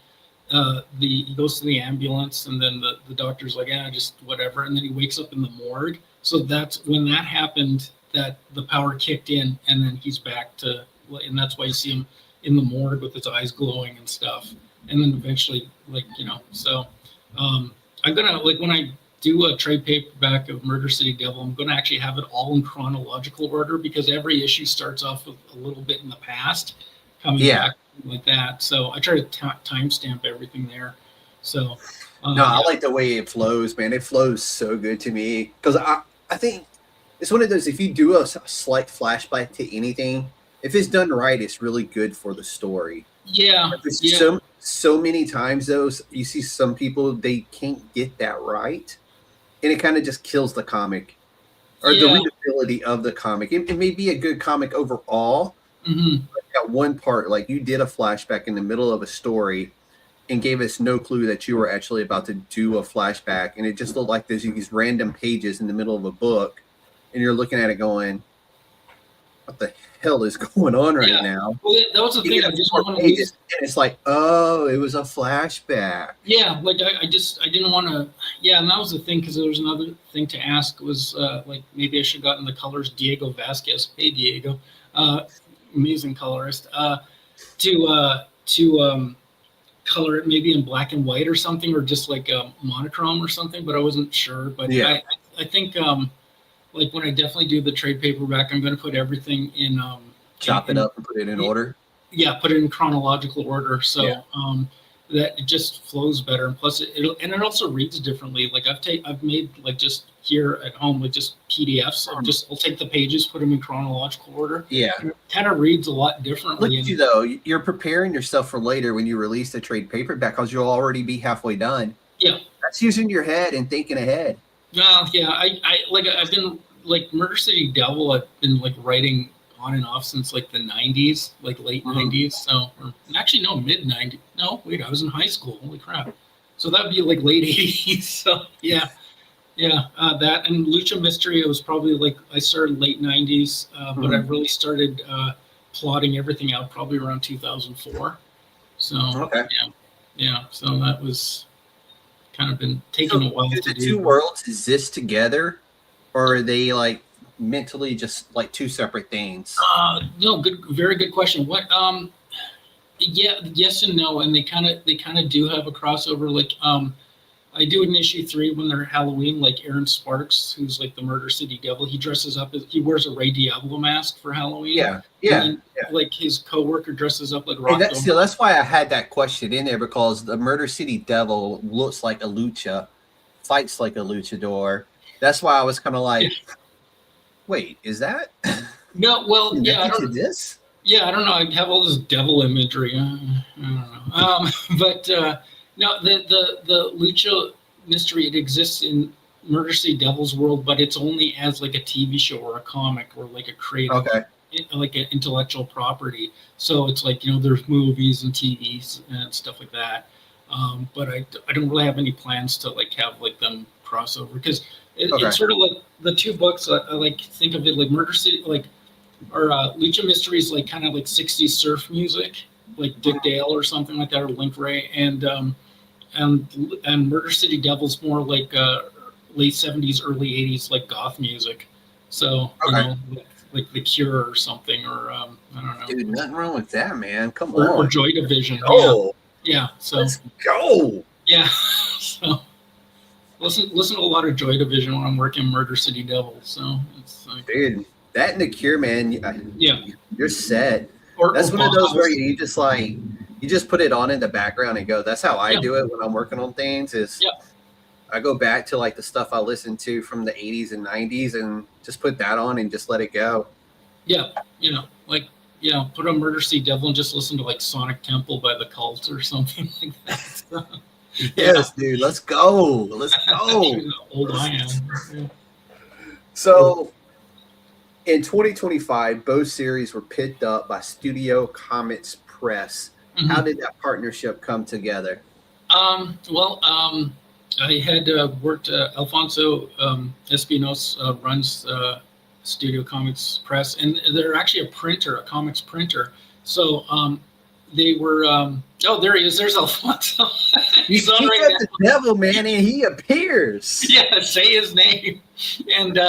[SPEAKER 4] he goes to the ambulance, and then the doctor's like, just whatever. And then he wakes up in the morgue. So that's when that happened, that the power kicked in, and then he's back to, and that's why you see him in the morgue with his eyes glowing and stuff. And then eventually, so I'm gonna, like, when I do a trade paperback of Murder City Devil, I'm gonna actually have it all in chronological order, because every issue starts off with a little bit in the past coming back like that. So I try to timestamp everything there. So
[SPEAKER 3] I like the way it flows, man. It flows so good to me, because I think it's one of those, if you do a slight flashback to anything, if it's done right, it's really good for the story. So many times, though, you see some people, they can't get that right, and it kind of just kills the comic or the readability of the comic. It may be a good comic overall, but that one part, like you did a flashback in the middle of a story and gave us no clue that you were actually about to do a flashback, and it just looked like there's these random pages in the middle of a book, and you're looking at it going, what the hell is going on right now?
[SPEAKER 4] Well, that was the thing. I just want to
[SPEAKER 3] pages, and it's like, oh, it was a flashback.
[SPEAKER 4] Yeah, like I didn't want to. Yeah, and that was the thing, because there was another thing to ask was like maybe I should have gotten the colors Diego Vasquez. Hey, Diego, amazing colorist. To color it maybe in black and white or something, or just like a monochrome or something, but I wasn't sure. But I think like when I definitely do the trade paperback, I'm going to put everything in
[SPEAKER 3] chop it up and put it in order.
[SPEAKER 4] Yeah, put it in chronological order, so that it just flows better. And plus, it also reads differently. Like I've made like just here at home, like just PDFs. I'll take the pages, put them in chronological order. Yeah, and it kind of reads a lot differently.
[SPEAKER 3] Look at you though. You're preparing yourself for later when you release the trade paperback, because you'll already be halfway done.
[SPEAKER 4] Yeah,
[SPEAKER 3] that's using your head and thinking ahead.
[SPEAKER 4] Well, yeah, I've been like Murder City Devil. I've been like writing on and off since like the 90s, like late 90s. So, or actually, no, mid 90s. No, wait, I was in high school. Holy crap! So that'd be like late 80s. So that and Lucha Mystery. It was probably like I started late 90s, but I really started plotting everything out probably around 2004. So so that was kind of been taking a while to do.
[SPEAKER 3] The two worlds exist together, or are they like mentally just like two separate things?
[SPEAKER 4] No, very good question. What yes and no, and they kind of do have a crossover. Like I do in issue 3 when they're Halloween, like Aaron Sparks, who's like the Murder City Devil, he dresses up as, he wears a Ray Diablo mask for Halloween. And like his coworker dresses up like Rock.
[SPEAKER 3] That's why I had that question in there, because the Murder City Devil looks like a lucha, fights like a luchador, That's why I was kind of like, wait, is that?
[SPEAKER 4] No, well, yeah, I
[SPEAKER 3] Connected to
[SPEAKER 4] don't.
[SPEAKER 3] this?
[SPEAKER 4] Yeah, I don't know. I have all this devil imagery. I don't know. But no, the Lucha Mystery, it exists in Murder City Devil's world, but it's only as like a TV show or a comic or like a creative,
[SPEAKER 3] Okay.
[SPEAKER 4] like an intellectual property. So it's like, there's movies and TVs and stuff like that. But I don't really have any plans to like have like them crossover, because it's sort of like the two books. I like think of it like Murder City, like, or Lucha Mystery is like kind of like 60s surf music, like Dick Dale or something like that, or Link Ray, and Murder City Devil's more like late 70s, early 80s, like goth music. So like The Cure or something, or I don't know.
[SPEAKER 3] Dude, nothing wrong with that, man. Come
[SPEAKER 4] or
[SPEAKER 3] on.
[SPEAKER 4] Joy Division.
[SPEAKER 3] Oh,
[SPEAKER 4] Yeah. So
[SPEAKER 3] let's go.
[SPEAKER 4] yeah. So listen to a lot of Joy Division when I'm working Murder City Devil. So it's like,
[SPEAKER 3] Dude, that and The Cure, man.
[SPEAKER 4] yeah.
[SPEAKER 3] You're set.
[SPEAKER 4] Or
[SPEAKER 3] That's one of those where
[SPEAKER 4] Bombs.
[SPEAKER 3] you just put it on in the background and go. That's how I do it when I'm working on things. Is I go back to like the stuff I listened to from the 80s and 90s and just put that on and just let it go.
[SPEAKER 4] Yeah, put on Murder City Devil and just listen to like Sonic Temple by the Cult or something like that. So,
[SPEAKER 3] Yes, dude. Let's go. Let's go.
[SPEAKER 4] How old I am. Yeah.
[SPEAKER 3] So in 2025, both series were picked up by Studio Comix Press.
[SPEAKER 4] Mhm.
[SPEAKER 3] How did that partnership come together?
[SPEAKER 4] I had worked. Alfonso Espinos runs Studio Comix Press, and they're actually a comics printer. So they were. There he is. There's Alfonso. He's on right now.
[SPEAKER 3] The devil, man, and he appears.
[SPEAKER 4] Yeah, say his name. And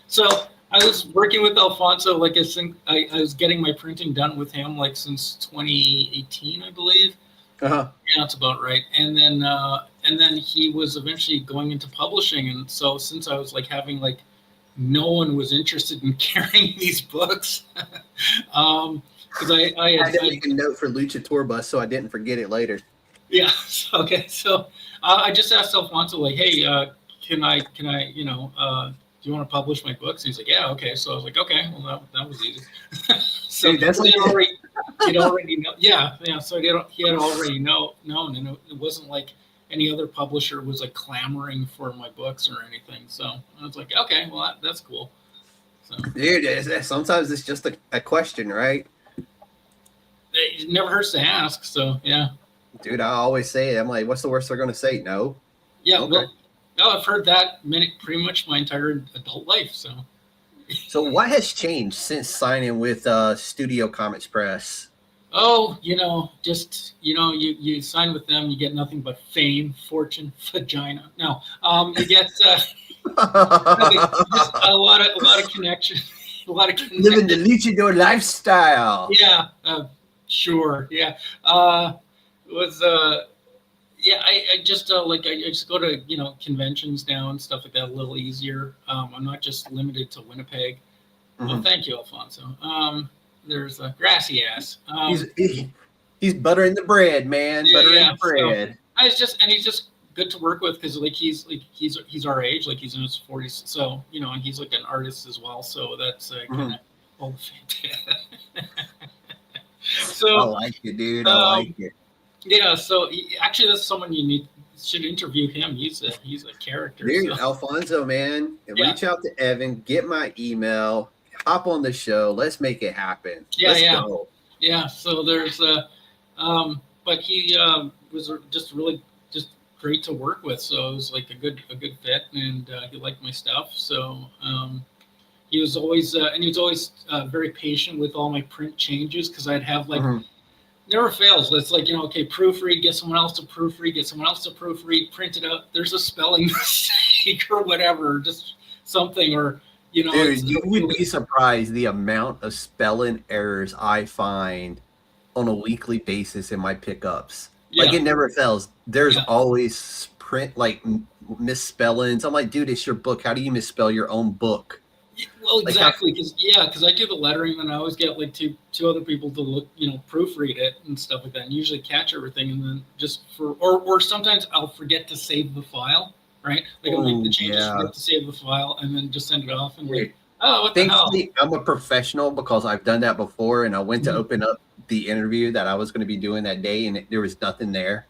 [SPEAKER 4] so I was working with Alfonso. Like I was getting my printing done with him like since 2018, I believe.
[SPEAKER 3] Uh-huh.
[SPEAKER 4] Yeah, that's about right. And then he was eventually going into publishing. And so since I was like having like no one was interested in carrying these books, because I
[SPEAKER 3] had to make a note for Lucha Tour Bus so I didn't forget it later.
[SPEAKER 4] Yeah. Okay. So I just asked Alfonso like, hey, can I do you want to publish my books? And he's like, yeah, okay. So I was like, okay, well that was easy. So
[SPEAKER 3] Dude, that's
[SPEAKER 4] he'd already know. Yeah. So he had already known, and it wasn't like any other publisher was like clamoring for my books or anything. So I was like, okay, well that's cool. So
[SPEAKER 3] Dude, sometimes it's just a question, right?
[SPEAKER 4] it never hurts to ask. So yeah.
[SPEAKER 3] Dude, I always say it. I'm like, what's the worst they're going to say? No.
[SPEAKER 4] Yeah.
[SPEAKER 3] Okay.
[SPEAKER 4] Well, no, I've heard that pretty much my entire adult life.
[SPEAKER 3] So what has changed since signing with Studio Comix Press?
[SPEAKER 4] Oh, just you sign with them, you get nothing but fame, fortune, vagina. No, you get just a lot of connection,
[SPEAKER 3] Living the luchador lifestyle.
[SPEAKER 4] Yeah, sure. Yeah, I just I just go to conventions now and stuff like that a little easier. I'm not just limited to Winnipeg.
[SPEAKER 3] Mm-hmm.
[SPEAKER 4] Well, thank you, Alfonso. There's a grassy ass.
[SPEAKER 3] He's buttering the bread, man. Buttering the bread.
[SPEAKER 4] So he's just good to work with because he's our age, like he's in his 40s. So and he's like an artist as well. So that's kind of all the So
[SPEAKER 3] I like it, dude. I like it.
[SPEAKER 4] Yeah. So actually, that's someone you should interview him. He's a character.
[SPEAKER 3] Dude,
[SPEAKER 4] so.
[SPEAKER 3] Alfonso, man, reach out to Evan, get my email, hop on the show. Let's make it happen. Let's go.
[SPEAKER 4] Yeah. So there's but he was just really just great to work with. So it was like a good fit, and he liked my stuff. So he was always very patient with all my print changes because I'd have like. Mm-hmm. Never fails. It's like, okay, proofread, get someone else to proofread, print it out. There's a spelling mistake or whatever, just something, or,
[SPEAKER 3] Dude, you would be surprised the amount of spelling errors I find on a weekly basis in my pickups. Yeah. Like, it never fails. There's always misspellings. I'm like, dude, it's your book. How do you misspell your own book?
[SPEAKER 4] Well, exactly, because I do the lettering, and I always get like two other people to look, proofread it and stuff like that, and usually catch everything, and then just or sometimes I'll forget to save the file, right? Like I'll make the changes,
[SPEAKER 3] yeah.
[SPEAKER 4] forget to save the file, and then just send it off, and like,
[SPEAKER 3] Right.
[SPEAKER 4] oh, what the hell?
[SPEAKER 3] Thankfully, I'm a professional because I've done that before, and I went to
[SPEAKER 4] Mhm.
[SPEAKER 3] open up the interview that I was going to be doing that day, and there was nothing there.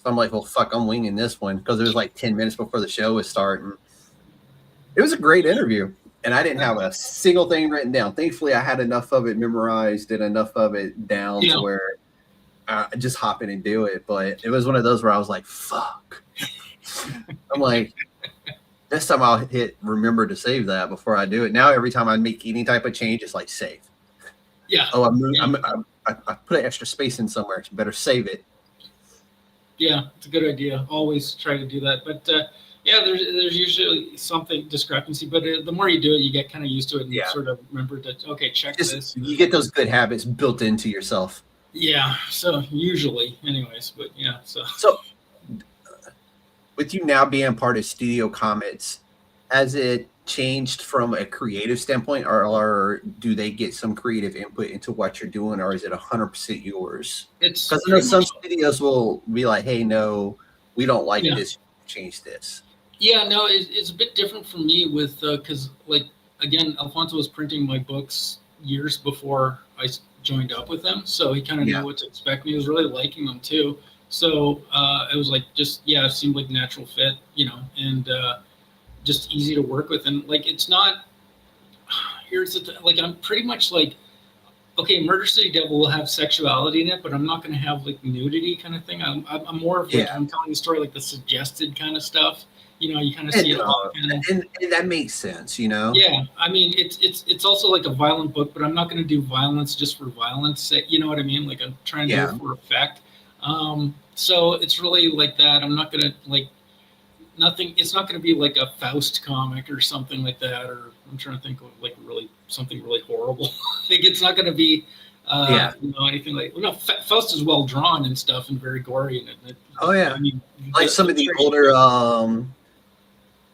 [SPEAKER 3] So I'm like, well, fuck, I'm winging this one because it was like 10 minutes before the show was starting. It was a great interview, and I didn't have a single thing written down. Thankfully, I had enough of it memorized and enough of it down
[SPEAKER 4] Yeah.
[SPEAKER 3] to where I just hop in and do it. But it was one of those where I was like, fuck. I'm like, next time I'll hit remember to save that before I do it. Now, every time I make any type of change, it's like save.
[SPEAKER 4] Yeah.
[SPEAKER 3] Oh, I put an extra space in somewhere. So better save it.
[SPEAKER 4] Yeah, it's a good idea. Always try to do that. But yeah, there's usually something discrepancy, but the more you do it, you get kind of used to it and sort of remember to, okay, check this.
[SPEAKER 3] You get those good habits built into yourself.
[SPEAKER 4] Yeah, so usually anyways, but yeah, so
[SPEAKER 3] with you now being part of Studio Comix, has it changed from a creative standpoint, or do they get some creative input into what you're doing, or is it 100% yours?
[SPEAKER 4] it's
[SPEAKER 3] Because I know some studios will be like, hey, no, we don't like this, change this.
[SPEAKER 4] Yeah, no, it's a bit different for me with because like again, Alfonso was printing my books years before I joined up with them, so he kind of knew what to expect. And he was really liking them too. So it was like just it seemed like a natural fit, and just easy to work with. And like it's not. Here's the like I'm pretty much like, okay, Murder City Devil will have sexuality in it, but I'm not going to have like nudity kind of thing. I'm more of like I'm telling the story like the suggested kind of stuff. You kind of see it all.
[SPEAKER 3] And that makes sense,
[SPEAKER 4] Yeah, I mean, it's also like a violent book, but I'm not going to do violence just for violence sake. You know what I mean? Like I'm trying to do it for effect. So it's really like that. I'm not going to like nothing. It's not going to be like a Faust comic or something like that. Or I'm trying to think of like really something really horrible. Like it's not going to be anything like Faust is well drawn and stuff and very gory. And
[SPEAKER 3] I mean, like some of the older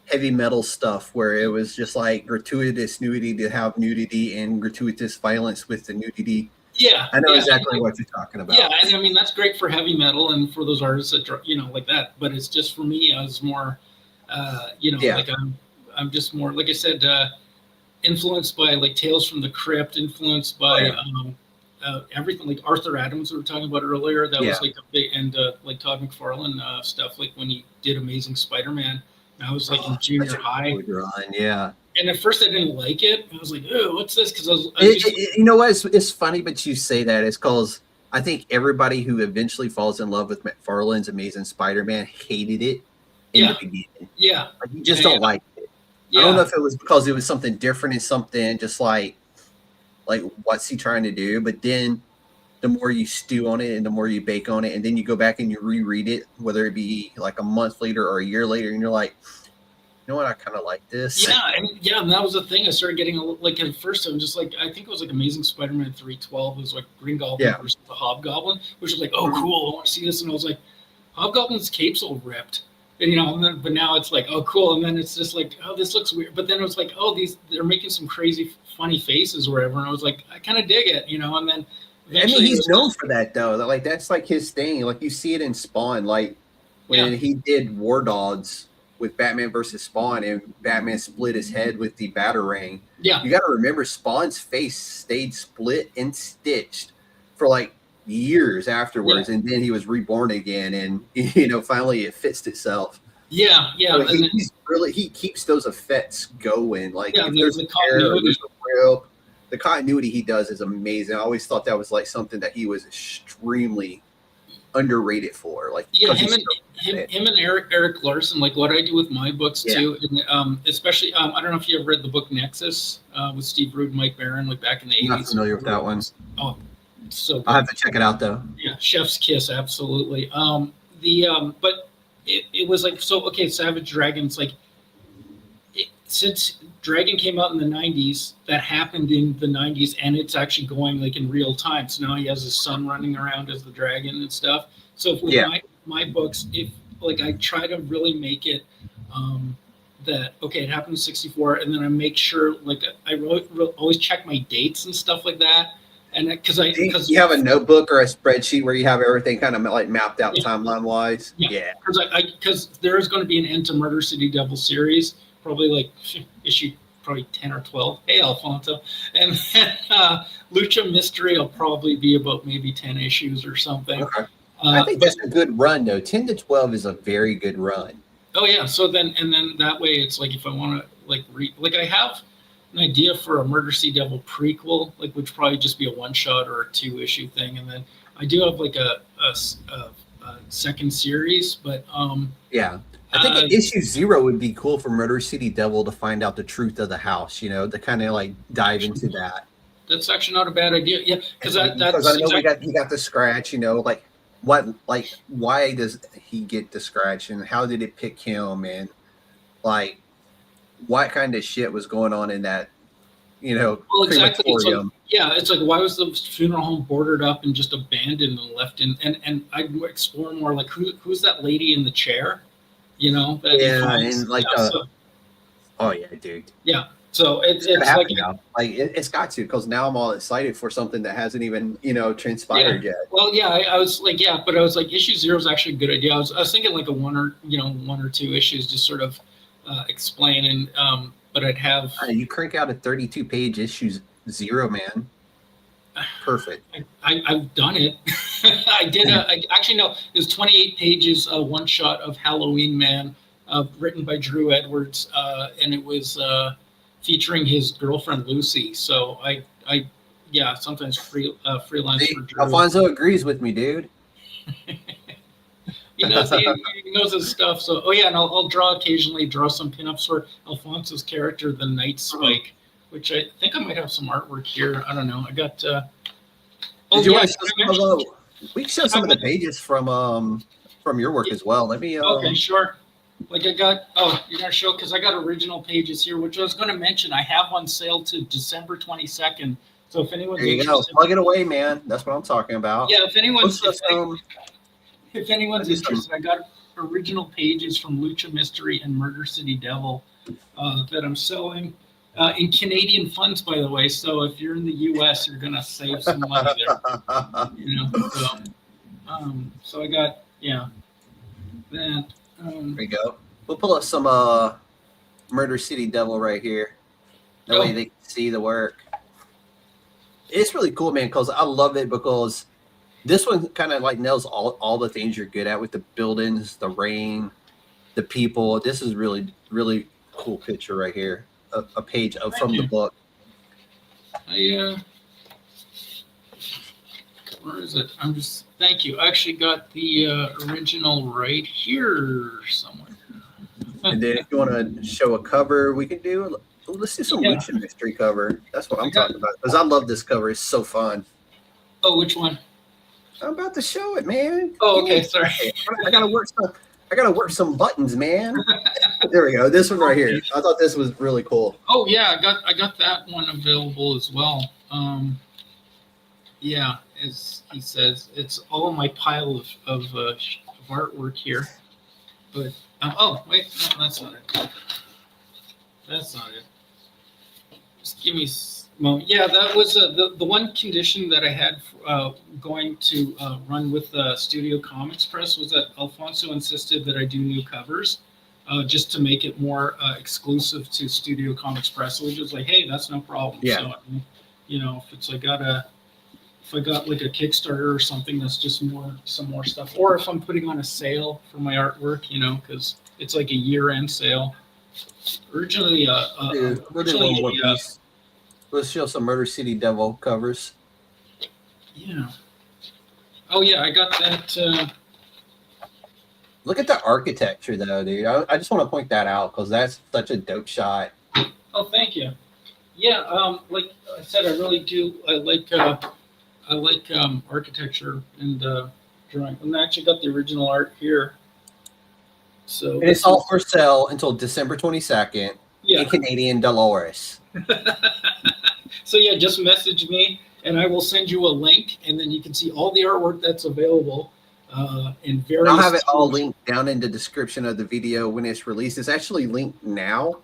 [SPEAKER 3] heavy metal stuff where it was just like gratuitous nudity to have nudity and gratuitous violence with the nudity.
[SPEAKER 4] Yeah,
[SPEAKER 3] I know exactly what you're talking about.
[SPEAKER 4] Yeah, and I mean that's great for heavy metal and for those artists that like that. But it's just for me, I was more, like I'm just more like I said, influenced by like Tales from the Crypt, influenced by everything like Arthur Adams we were talking about earlier. That was like a big and like Todd McFarlane stuff. Like when he did Amazing Spider-Man, I was like in junior high. And at first I didn't like it. I was like, "Oh, what's this?" Because I was
[SPEAKER 3] you know what? It's funny, but you say that. It's because I think everybody who eventually falls in love with McFarlane's Amazing Spider-Man hated it in the beginning.
[SPEAKER 4] Yeah.
[SPEAKER 3] Like, you just don't like it.
[SPEAKER 4] Yeah.
[SPEAKER 3] I don't know if it was because it was something different and something just like what's he trying to do? But then the more you stew on it and the more you bake on it, and then you go back and you reread it, whether it be like a month later or a year later, and you're like, you know what, I kind of like this.
[SPEAKER 4] And that was the thing. I started getting like at first I'm just like I think it was like Amazing Spider-Man 312. It was like Green Goblin versus the Hobgoblin, which was like, oh cool, I want to see this. And I was like, Hobgoblin's cape's all ripped. And but now it's like, oh cool. And then it's just like, oh, this looks weird. But then it was like, oh, they're making some crazy funny faces or whatever. And I was like, I kind of dig it, and then
[SPEAKER 3] I mean, he's known for that though. Like that's like his thing. Like you see it in Spawn, like when he did War Dogs with Batman versus Spawn, and Batman split his head with the Batarang.
[SPEAKER 4] Yeah,
[SPEAKER 3] you got to remember Spawn's face stayed split and stitched for like years afterwards, and then he was reborn again, and finally it fixed itself.
[SPEAKER 4] Yeah.
[SPEAKER 3] So he keeps those effects going. Like if there's
[SPEAKER 4] the continuity.
[SPEAKER 3] The continuity he does is amazing. I always thought that was like something that he was extremely underrated for. Like
[SPEAKER 4] him and Eric Larson, like what I do with my books too, and especially I don't know if you ever read the book Nexus with Steve Rude and Mike Barron, like back in the 80s.
[SPEAKER 3] I'm not familiar with that one.
[SPEAKER 4] Oh, so good.
[SPEAKER 3] I'll have to check it out though.
[SPEAKER 4] Yeah, Chef's Kiss, absolutely. But it was like Savage Dragon's like since Dragon came out in the 90s, that happened in the 90s, and it's actually going like in real time. So now he has his son running around as the dragon and stuff. So with my books, if like I try to really make it that it happened in 64, and then I make sure like I always check my dates and stuff like that. And because
[SPEAKER 3] you have a notebook or a spreadsheet where you have everything kind of like mapped out timeline wise.
[SPEAKER 4] Yeah, because there is going to be an end to Murder City Devil series, probably like issue probably 10 or 12. Hey, Alfonso. And then Lucha Mystery will probably be about maybe 10 issues or something.
[SPEAKER 3] Okay. I think that's a good run, though. 10 to 12 is a very good run.
[SPEAKER 4] Oh, yeah. So then that way it's like if I want to like read, like I have an idea for a Murder City Devil prequel, like which probably just be a one-shot or a 2-issue thing. And then I do have like a second series, but
[SPEAKER 3] yeah. I think issue 0 would be cool for Murder City Devil to find out the truth of the house, you know, to kind of like dive into that.
[SPEAKER 4] That's actually not a bad idea. Yeah, because I know
[SPEAKER 3] he got the scratch, you know, like why does he get the scratch and how did it pick him and like what kind of shit was going on in that, you know,
[SPEAKER 4] exactly. It's like why was the funeral home boarded up and just abandoned and left in and I'd explore more like who's that lady in the chair? You know,
[SPEAKER 3] and like oh yeah, dude.
[SPEAKER 4] Yeah. So it's like
[SPEAKER 3] now. Like it's got to, because now I'm all excited for something that hasn't even, you know, transpired yet.
[SPEAKER 4] Well, yeah, I was like, but I was like, issue 0 is actually a good idea. I was thinking like a 1 or 2 issues, just sort of explain and but I'd have
[SPEAKER 3] you crank out a 32-page issue 0, man. Perfect.
[SPEAKER 4] I've done it. I did. Actually, no. It was 28 pages, one shot of Halloween Man, written by Drew Edwards, and it was featuring his girlfriend Lucy. So I sometimes freelance for Drew.
[SPEAKER 3] Alfonso agrees with me, dude.
[SPEAKER 4] he knows his stuff. So and I'll occasionally draw some pinups for Alfonso's character, the Night Spike. Which I think I might have some artwork here. I don't know. I got.
[SPEAKER 3] We can show some of the pages from your work as well. Let me.
[SPEAKER 4] Okay, sure. Like I got. You're gonna show because I got original pages here, which I was going to mention. I have on sale to December 22nd. So if anyone's
[SPEAKER 3] there you
[SPEAKER 4] interested,
[SPEAKER 3] go. Plug it away, man. That's what I'm talking about.
[SPEAKER 4] Yeah, if anyone's interested, I got original pages from Lucha Mystery and Murder City Devil that I'm selling. In Canadian funds, by the way. So if you're in the U.S., you're gonna save some money there. You know. So I got that.
[SPEAKER 3] There you go. We'll pull up some Murder City Devil right here. That way they can see the work. It's really cool, man. Because I love it because this one kind of like nails all the things you're good at with the buildings, the rain, the people. This is really really cool picture right here. A page from the book.
[SPEAKER 4] Where is it? Thank you. I actually got the original right here somewhere.
[SPEAKER 3] And then if you want to show a cover, we can do. Let's do some Lucha Mystery cover. That's what I'm talking about because I love this cover. It's so fun.
[SPEAKER 4] Oh, which one?
[SPEAKER 3] I'm about to show it, man.
[SPEAKER 4] Oh, okay. Sorry.
[SPEAKER 3] I gotta work some buttons, man. There we go. This one right here. I thought this was really cool.
[SPEAKER 4] Oh yeah, I got that one available as well. As he says, it's all my pile of artwork here. But wait, no, that's not it. That's not it. Just give me a moment. Yeah, that was the one condition that I had going to run with Studio Comix Press was that Alfonso insisted that I do new covers. Just to make it more exclusive to Studio Comix Press, which is like, hey, that's no problem.
[SPEAKER 3] Yeah.
[SPEAKER 4] So, you know, if I got like a Kickstarter or something, that's just some more stuff. Or if I'm putting on a sale for my artwork, you know, because it's like a year-end sale. Originally,
[SPEAKER 3] let's show some Murder City Devil covers.
[SPEAKER 4] Yeah. Oh yeah, I got that.
[SPEAKER 3] Look at the architecture, though, dude. I just want to point that out because that's such a dope shot.
[SPEAKER 4] Oh, thank you. Yeah, like I said, I really do. I like architecture and drawing. And I actually got the original art here. So
[SPEAKER 3] and it's all for sale until December 22nd in Canadian dollars.
[SPEAKER 4] So yeah, just message me and I will send you a link, and then you can see all the artwork that's available. In various
[SPEAKER 3] I'll have it all linked down in the description of the video when it's released. It's actually linked now.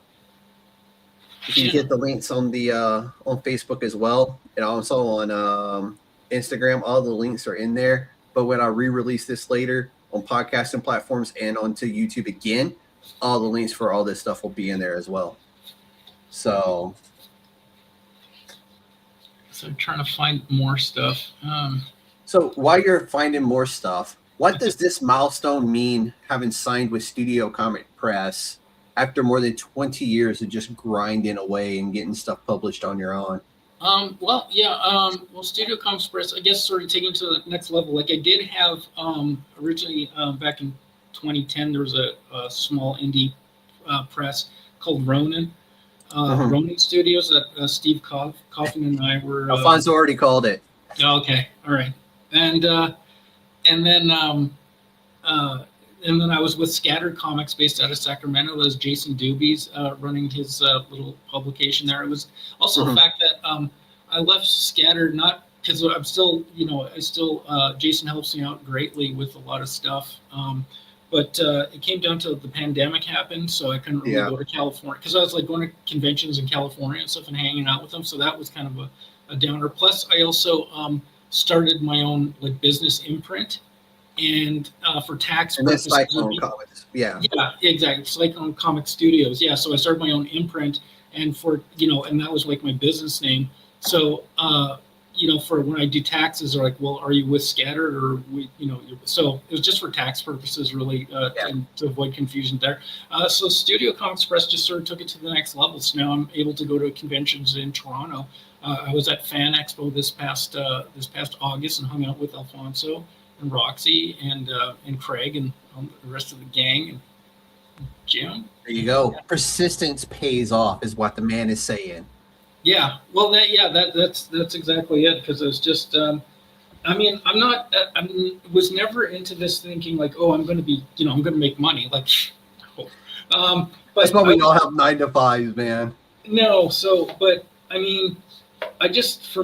[SPEAKER 3] You can get the links on the on Facebook as well, and also on Instagram. All the links are in there. But when I re-release this later on podcasting platforms and onto YouTube again, all the links for all this stuff will be in there as well. So
[SPEAKER 4] I'm trying to find more stuff.
[SPEAKER 3] So while you're finding more stuff, what does this milestone mean, having signed with Studio Comix Press after more than 20 years of just grinding away and getting stuff published on your own?
[SPEAKER 4] Well, Studio Comix Press, I guess, sort of taking it to the next level. Like I did have originally back in 2010, there was a small indie press called Ronin. Ronin Studios that Steve Coffin and I were.
[SPEAKER 3] Alfonso already called it.
[SPEAKER 4] Okay, all right, and then I was with Scattered Comics based out of Sacramento. That was Jason Doobies running his little publication there. It was also the fact that I left Scattered not because I'm still, Jason helps me out greatly with a lot of stuff. But it came down to the pandemic happened, so I couldn't really go to California because I was like going to conventions in California and stuff and hanging out with them. So that was kind of a downer. Plus, I also started my own like business imprint, and for tax purposes. And that's Cyclone Comics. Yeah, exactly. Cyclone Comic Studios. Yeah, so I started my own imprint, and and that was like my business name. So for when I do taxes, they're like, well, are you with Scattered or so it was just for tax purposes, really, to avoid confusion there. So Studio Comix Press just sort of took it to the next level. So now I'm able to go to conventions in Toronto. I was at Fan Expo this past August and hung out with Alfonso and Roxy and Craig and the rest of the gang and Jim.
[SPEAKER 3] There you go. Yeah. Persistence pays off, is what the man is saying.
[SPEAKER 4] Yeah, well, that's exactly it. Because it was just, was never into this thinking like, oh, I'm going to be, I'm going to make money. Like, but
[SPEAKER 3] that's why we all have 9 to 5s, man.
[SPEAKER 4] No, but I just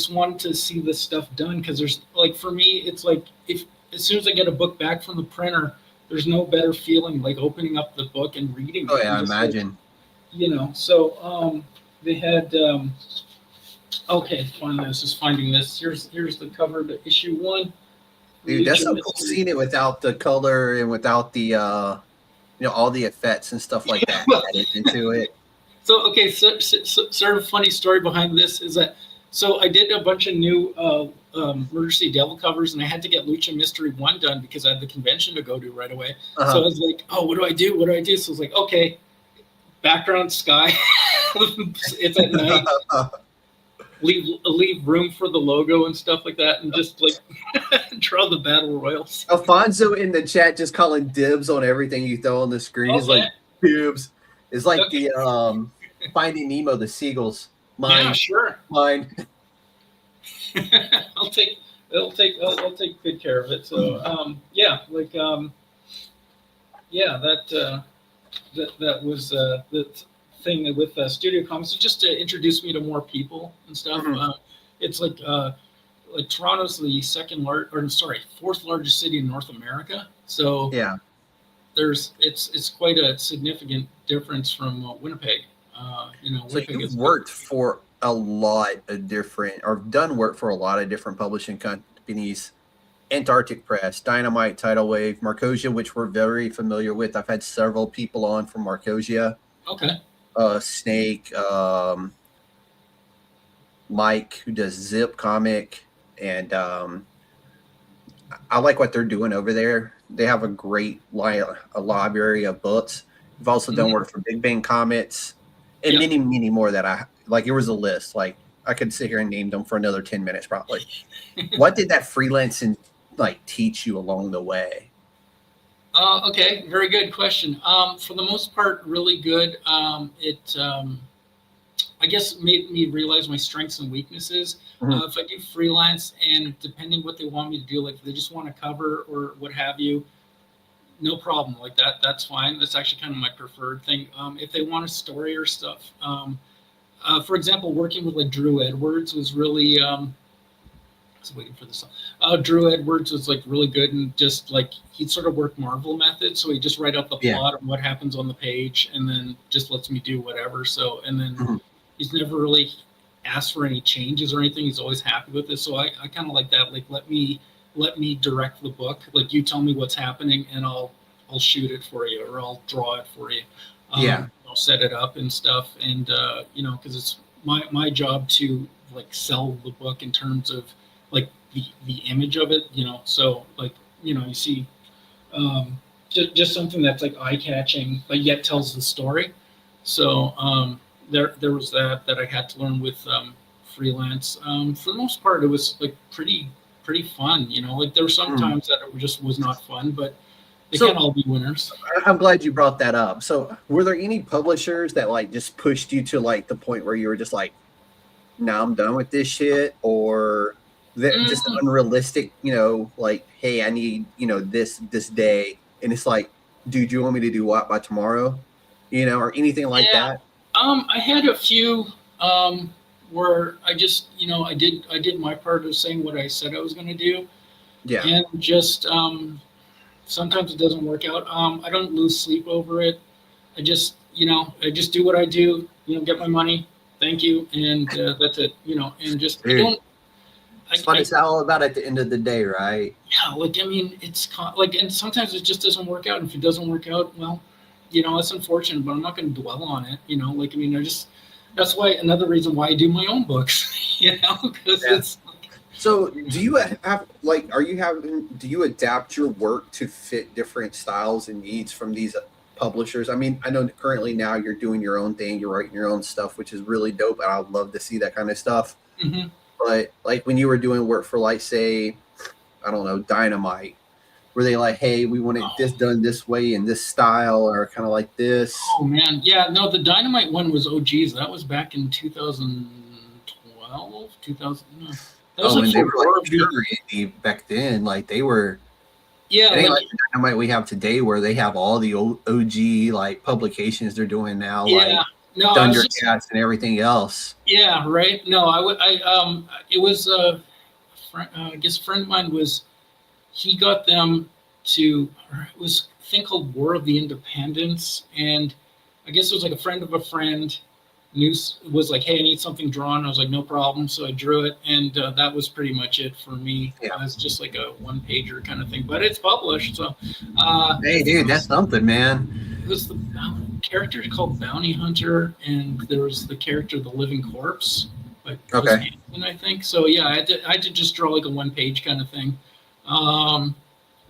[SPEAKER 4] wanted to see this stuff done because there's like for me, it's like if as soon as I get a book back from the printer, there's no better feeling like opening up the book and reading.
[SPEAKER 3] Oh yeah, I imagine.
[SPEAKER 4] So. They had finally I was just finding this. Here's the cover to issue 1.
[SPEAKER 3] Dude, that's so cool seeing it without the color and without the all the effects and stuff like that added into it.
[SPEAKER 4] So sort of funny story behind this is that I did a bunch of new Murder City Devil covers, and I had to get Lucha Mystery 1 done because I had the convention to go to right away. So I was like, oh, what do I do? So I was like, okay, background sky. It's at night. Leave room for the logo and stuff like that, and just like draw the battle royals.
[SPEAKER 3] Alfonso in the chat just calling dibs on everything you throw on the screen. He's like dibs. It's like the Finding Nemo, the seagulls. Mine.
[SPEAKER 4] Yeah, sure.
[SPEAKER 3] Mine.
[SPEAKER 4] I'll take good care of it. So that was the thing with Studio Comix, just to introduce me to more people and stuff. It's like Toronto's the fourth largest city in North America. So
[SPEAKER 3] yeah,
[SPEAKER 4] it's quite a significant difference from Winnipeg.
[SPEAKER 3] So you've worked for a lot of different, or done work for a lot of different publishing companies. Antarctic Press, Dynamite, Tidal Wave, Markosia, which we're very familiar with. I've had several people on from Markosia.
[SPEAKER 4] Okay.
[SPEAKER 3] Snake, Mike, who does Zip Comic, and I like what they're doing over there. They have a great library of books. We've also done work for Big Bang Comics and many, many more that I like. It was a list. Like I could sit here and name them for another 10 minutes probably. What did that freelancing like teach you along the way?
[SPEAKER 4] Okay, very good question. For the most part, really good. It, I guess, made me realize my strengths and weaknesses. If I do freelance, and depending what they want me to do, like if they just want to cover or what have you, no problem. Like that's fine. That's actually kind of my preferred thing. If they want a story or stuff, for example, working with like Drew Edwards was really was waiting for this. Drew Edwards was like really good, and just like he'd sort of work Marvel method, so he'd just write out the plot of what happens on the page, and then just lets me do whatever. So, and then he's never really asked for any changes or anything. He's always happy with it. So I kind of like that. Like let me direct the book. Like you tell me what's happening, and I'll shoot it for you, or I'll draw it for you. I'll set it up and stuff, and because it's my job to like sell the book in terms of like the image of it, so like you see just something that's like eye-catching but yet tells the story. So there was that I had to learn with freelance. For the most part it was like pretty fun, like there were some times that it just was not fun, but they can't all be winners.
[SPEAKER 3] I'm glad you brought that up. So were there any publishers that like just pushed you to like the point where you were just like, no, I'm done with this shit, or that just unrealistic, like, hey, I need, this day, and it's like, dude, you want me to do what by tomorrow, or anything like that?
[SPEAKER 4] I had a few where I just, I did my part of saying what I said I was going to do, and just sometimes it doesn't work out. I don't lose sleep over it. I just do what I do, get my money. Thank you. And that's it, and just,
[SPEAKER 3] Dude, it's what it's all about at the end of the day, right?
[SPEAKER 4] Yeah. Like, I mean, it's like, and sometimes it just doesn't work out. And if it doesn't work out, well, it's unfortunate, but I'm not going to dwell on it, like, I mean, that's why another reason why I do my own books, because it's like.
[SPEAKER 3] So do you have like, do you adapt your work to fit different styles and needs from these publishers? I mean, I know currently now you're doing your own thing, you're writing your own stuff, which is really dope, and I'd love to see that kind of stuff. But like when you were doing work for, like, say, I don't know, Dynamite, were they like, hey, we want this done this way in this style, or kind of like this?
[SPEAKER 4] Oh man, yeah, no, the Dynamite one was, oh geez, that was back in 2012, 2000. No, that was
[SPEAKER 3] and they were like pure indie back then, like they were.
[SPEAKER 4] Yeah,
[SPEAKER 3] it ain't like the Dynamite we have today, where they have all the OG like publications they're doing now, like Thundercats and everything else.
[SPEAKER 4] Yeah, right. No, it was I guess a friend of mine he got them to, it was a thing called War of the Independents, and I guess it was like a friend of a friend was like, hey, I need something drawn. I was like, no problem. So I drew it, and that was pretty much it for me. It was just like a one-pager kind of thing, but it's published. So,
[SPEAKER 3] hey, dude, that's something, man.
[SPEAKER 4] It was the character called Bounty Hunter, and there was the character The Living Corpse, like Hanson, I think. So yeah, I had to just draw like a one-page kind of thing.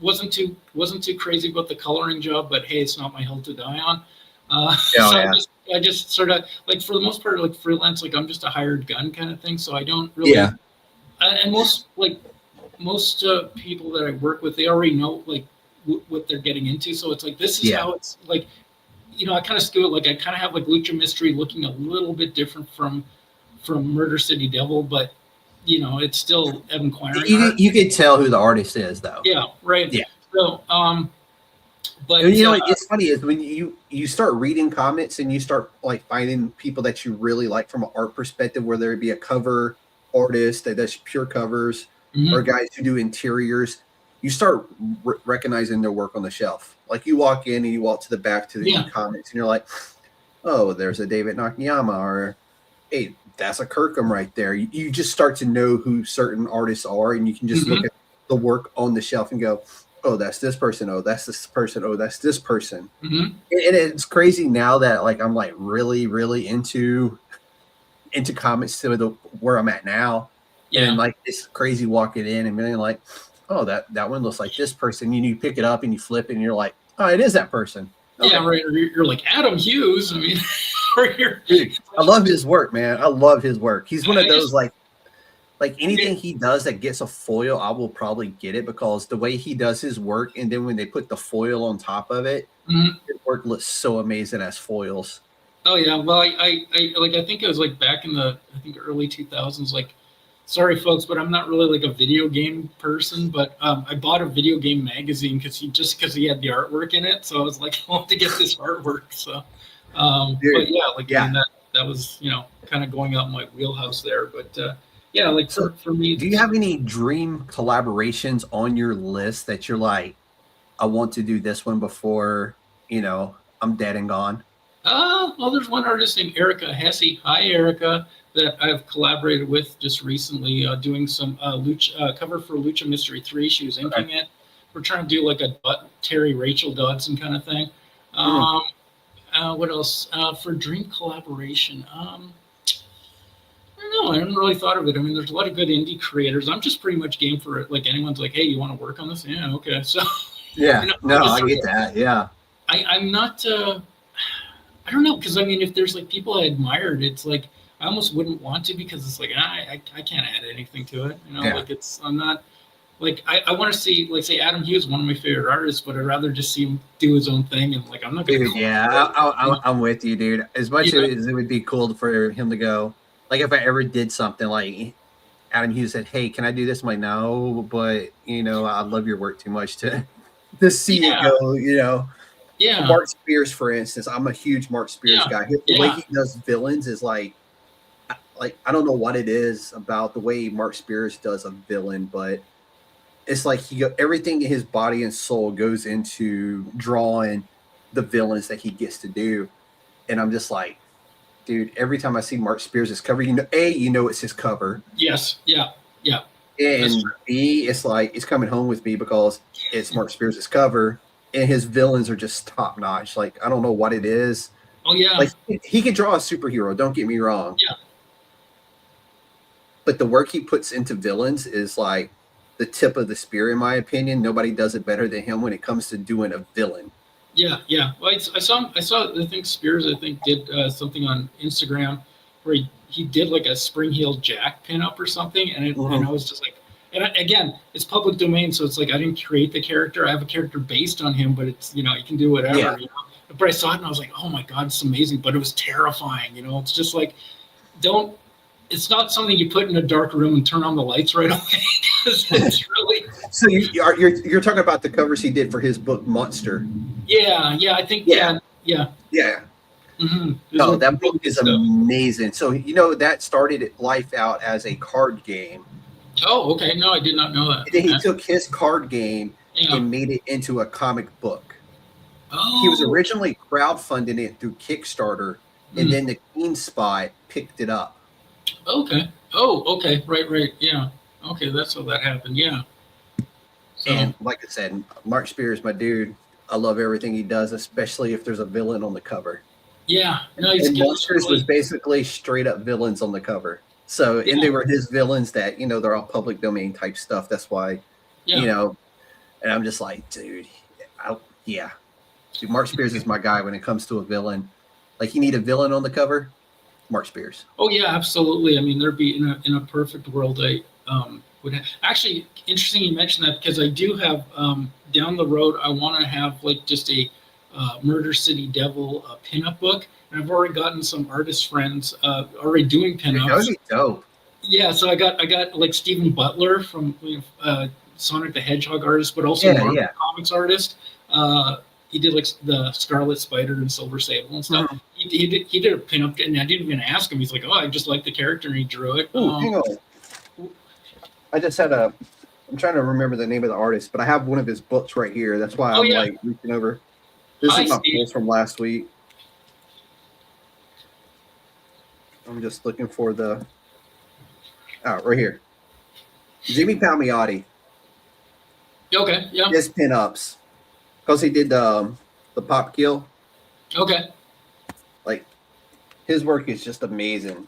[SPEAKER 4] Wasn't too crazy about the coloring job, but hey, it's not my hill to die on. I just sort of, like, for the most part, like freelance, like I'm just a hired gun kind of thing. So I don't really, and most people that I work with, they already know like what they're getting into. So it's like, this is how it's like, I kind of skew it. Like I kind of have like Lucha Mystery looking a little bit different from Murder City Devil, but it's still Evan Quiring.
[SPEAKER 3] You can tell who the artist is, though.
[SPEAKER 4] Yeah, right. Yeah. So, but
[SPEAKER 3] it's funny is when you start reading comments and you start like finding people that you really like from an art perspective, whether it be a cover artist that does pure covers or guys who do interiors, you start recognizing their work on the shelf. Like you walk in and you walk to the back to the comments and you're like, oh, there's a David Nakayama, or hey, that's a Kirkham right there. You just start to know who certain artists are, and you can just look at the work on the shelf and go, oh, that's this person. Oh, that's this person. Oh, that's this person. And it's crazy now that like I'm like really, really into comics to where I'm at now. Yeah. And like it's crazy walking in and being like, oh, that one looks like this person. You pick it up and you flip it and you're like, oh, it is that person.
[SPEAKER 4] Okay. Yeah, right. Or you're like Adam Hughes. I mean,
[SPEAKER 3] dude, I love his work, man. I love his work. He's one of those like anything he does that gets a foil, I will probably get it, because the way he does his work, and then when they put the foil on top of it, his work looks so amazing as foils.
[SPEAKER 4] Oh yeah, well, I think it was like back in the early 2000s. Like, sorry folks, but I'm not really like a video game person. But I bought a video game magazine because he had the artwork in it. So I was like, I want to get this artwork. So, but yeah, like I mean, that was kind of going out in my wheelhouse there. But yeah, like
[SPEAKER 3] So,
[SPEAKER 4] for me,
[SPEAKER 3] do you have any dream collaborations on your list that you're like, I want to do this one before, I'm dead and gone?
[SPEAKER 4] well, there's one artist named Erica Hesse. Hi, Erica, that I've collaborated with just recently, doing some cover for Lucha Mystery 3. She was inking it. We're trying to do like a Terry Rachel Dodson kind of thing. What else? For dream collaboration, I don't know. I haven't really thought of it. I mean, there's a lot of good indie creators. I'm just pretty much game for it. Like anyone's like, hey, you want to work on this? Yeah, okay. So
[SPEAKER 3] Yeah, I get that. Yeah.
[SPEAKER 4] I'm not. I don't know, because I mean, if there's like people I admired, it's like I almost wouldn't want to, because it's like I can't add anything to it. Like I'm not like I want to see, like, say Adam Hughes, one of my favorite artists, but I'd rather just see him do his own thing, and like I'm not gonna.
[SPEAKER 3] Dude, I'm with you, dude. As much as it would be cool for him to go, like if I ever did something like Adam Hughes said, "Hey, can I do this?" I'm like, "No, but I love your work too much to see it go."
[SPEAKER 4] Yeah.
[SPEAKER 3] Mark Spears, for instance, I'm a huge Mark Spears guy. The way he does villains is like I don't know what it is about the way Mark Spears does a villain, but it's like everything in his body and soul goes into drawing the villains that he gets to do, and I'm just like, dude, every time I see Mark Spears' cover, it's his cover.
[SPEAKER 4] Yes. Yeah.
[SPEAKER 3] And B, it's like it's coming home with me because it's Mark Spears' cover, and his villains are just top notch. Like I don't know what it is.
[SPEAKER 4] Oh yeah.
[SPEAKER 3] Like he can draw a superhero. Don't get me wrong.
[SPEAKER 4] Yeah.
[SPEAKER 3] But the work he puts into villains is like the tip of the spear, in my opinion. Nobody does it better than him when it comes to doing a villain.
[SPEAKER 4] Yeah. Well, I saw. I think Spears, did something on Instagram where he did like a Spring Heeled Jack pinup or something, and and I was just like, again, it's public domain, so it's like I didn't create the character. I have a character based on him, but it's you can do whatever.
[SPEAKER 3] Yeah.
[SPEAKER 4] But I saw it and I was like, oh my god, it's amazing. But it was terrifying. It's just like it's not something you put in a dark room and turn on the lights right away. It's really.
[SPEAKER 3] So you're talking about the covers he did for his book Monster.
[SPEAKER 4] Yeah, I think. Yeah. Mm-hmm.
[SPEAKER 3] No, that book is amazing. So that started life out as a card game.
[SPEAKER 4] Oh, okay. No, I did not know that.
[SPEAKER 3] And then he took his card game and made it into a comic book.
[SPEAKER 4] Oh.
[SPEAKER 3] He was originally crowdfunding it through Kickstarter, and then the Keen Spy picked it up.
[SPEAKER 4] Okay. Oh, okay. Right. Yeah. Okay, that's how that happened. Yeah. So.
[SPEAKER 3] And like I said, Mark Spears, my dude. I love everything he does, especially if there's a villain on the cover.
[SPEAKER 4] Yeah. No,
[SPEAKER 3] and Monsters was basically straight up villains on the cover. So, and they were his villains that, they're all public domain type stuff. That's why, and I'm just like, dude, Dude, Mark Spears is my guy when it comes to a villain. Like, you need a villain on the cover, Mark Spears.
[SPEAKER 4] Oh, yeah, absolutely. I mean, there'd be in a perfect world, I would have. Actually, interesting you mentioned that, because I do have, down the road, I want to have like just a Murder City Devil pinup book. And I've already gotten some artist friends already doing pinups.
[SPEAKER 3] That would be dope.
[SPEAKER 4] Yeah, so I got like Stephen Butler from Sonic the Hedgehog artist, but also Marvel Comics artist. He did like the Scarlet Spider and Silver Sable and stuff. He did a pinup, and I didn't even ask him. He's like, "Oh, I just like the character," and he drew it.
[SPEAKER 3] Hang on. I just had I'm trying to remember the name of the artist, but I have one of his books right here. That's why I'm like reaching over. This is my pulls from last week. I'm just looking for right here. Jimmy Palmiotti.
[SPEAKER 4] Okay, yeah.
[SPEAKER 3] His pinups. Because he did the Pop Kill.
[SPEAKER 4] Okay.
[SPEAKER 3] Like, his work is just amazing.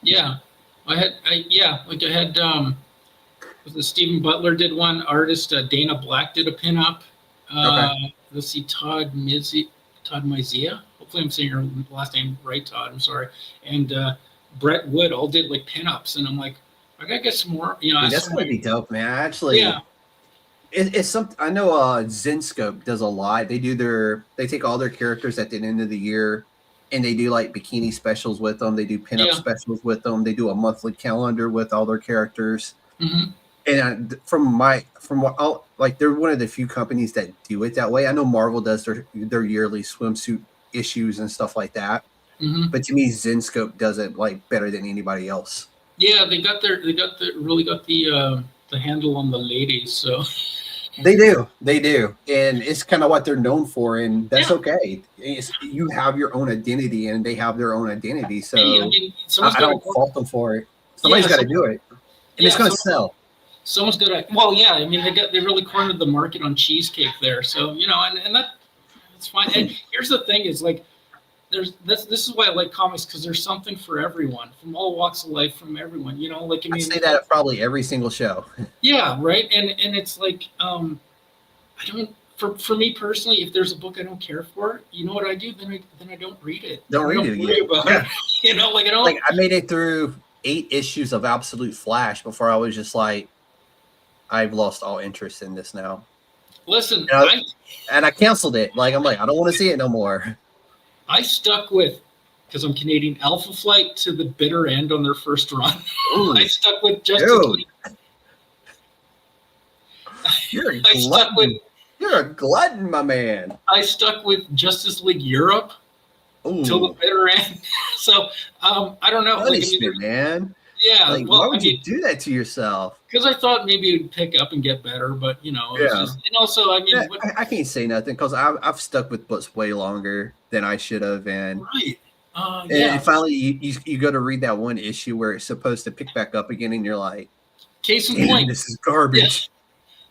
[SPEAKER 4] Yeah. I had Stephen Butler did one, artist Dana Black did a pinup. Let's see, Todd Mizia. Hopefully I'm saying your last name right, Todd. I'm sorry. And Brett Wood all did like pinups, and I'm like, I gotta get some more.
[SPEAKER 3] Dude, that's gonna be dope, man. Actually, it's something I know. Zenscope does a lot. They take all their characters at the end of the year, and they do like bikini specials with them. They do pinup specials with them. They do a monthly calendar with all their characters. Mm-hmm. And they're one of the few companies that do it that way. I know Marvel does their yearly swimsuit issues and stuff like that. Mm-hmm. But to me, Zenscope does it like better than anybody else.
[SPEAKER 4] Yeah, they really got the handle on the ladies. So
[SPEAKER 3] They do, and it's kind of what they're known for, and that's okay. You have your own identity, and they have their own identity. So
[SPEAKER 4] hey, I mean,
[SPEAKER 3] I don't fault them for it. Somebody's got to do it, and it's going to sell.
[SPEAKER 4] Someone's got to. Well, yeah, I mean, they really cornered the market on cheesecake there. So and that's fine. And here's the thing: is like this is why I like comics, because there's something for everyone, from all walks of life, from everyone. Like I
[SPEAKER 3] say that at probably every single show.
[SPEAKER 4] Yeah, right. And it's like I don't. For me personally, if there's a book I don't care for, you know what I do? Then I don't read it.
[SPEAKER 3] Don't read it. Worry about
[SPEAKER 4] it. Like I don't.
[SPEAKER 3] Like I made it through 8 issues of Absolute Flash before I was just like, I've lost all interest in this now.
[SPEAKER 4] Listen,
[SPEAKER 3] and I canceled it. Like I'm like, I don't want to see it no more.
[SPEAKER 4] I stuck with, because I'm Canadian, Alpha Flight to the bitter end on their first run. I stuck with Justice League.
[SPEAKER 3] You're a glutton. You're a glutton, my man.
[SPEAKER 4] I stuck with Justice League Europe till the bitter end. So I don't know.
[SPEAKER 3] Punishment, man.
[SPEAKER 4] Yeah.
[SPEAKER 3] Like, why would you do that to yourself?
[SPEAKER 4] Because I thought maybe it'd pick up and get better, but it's just, and also I mean,
[SPEAKER 3] I can't say nothing because I've stuck with books way longer than I should have, and
[SPEAKER 4] right.
[SPEAKER 3] And finally you go to read that one issue where it's supposed to pick back up again, and you're like,
[SPEAKER 4] case in point,
[SPEAKER 3] this is garbage.
[SPEAKER 4] Yeah.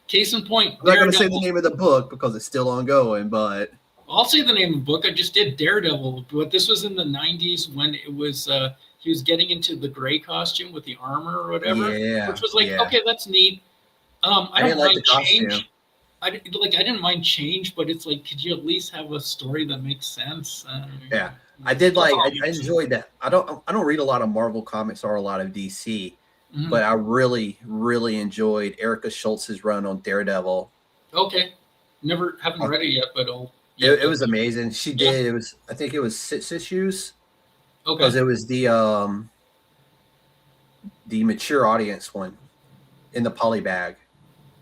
[SPEAKER 4] Case in point,
[SPEAKER 3] I'm not going to say the name of the book because it's still ongoing, but
[SPEAKER 4] I'll say the name of the book. I just did Daredevil, but this was in the 90s when it was he was getting into the gray costume with the armor or whatever, which was like, okay, that's neat. I don't mind change. I didn't mind change, but it's like, could you at least have a story that makes sense?
[SPEAKER 3] Yeah, I did like. I enjoyed that. I don't read a lot of Marvel comics or a lot of DC, but I really, really enjoyed Erica Schultz's run on Daredevil.
[SPEAKER 4] Okay, haven't read it yet, but
[SPEAKER 3] it was amazing. She did. It was, I think it was 6 issues.
[SPEAKER 4] Okay,
[SPEAKER 3] because it was the mature audience one in the polybag.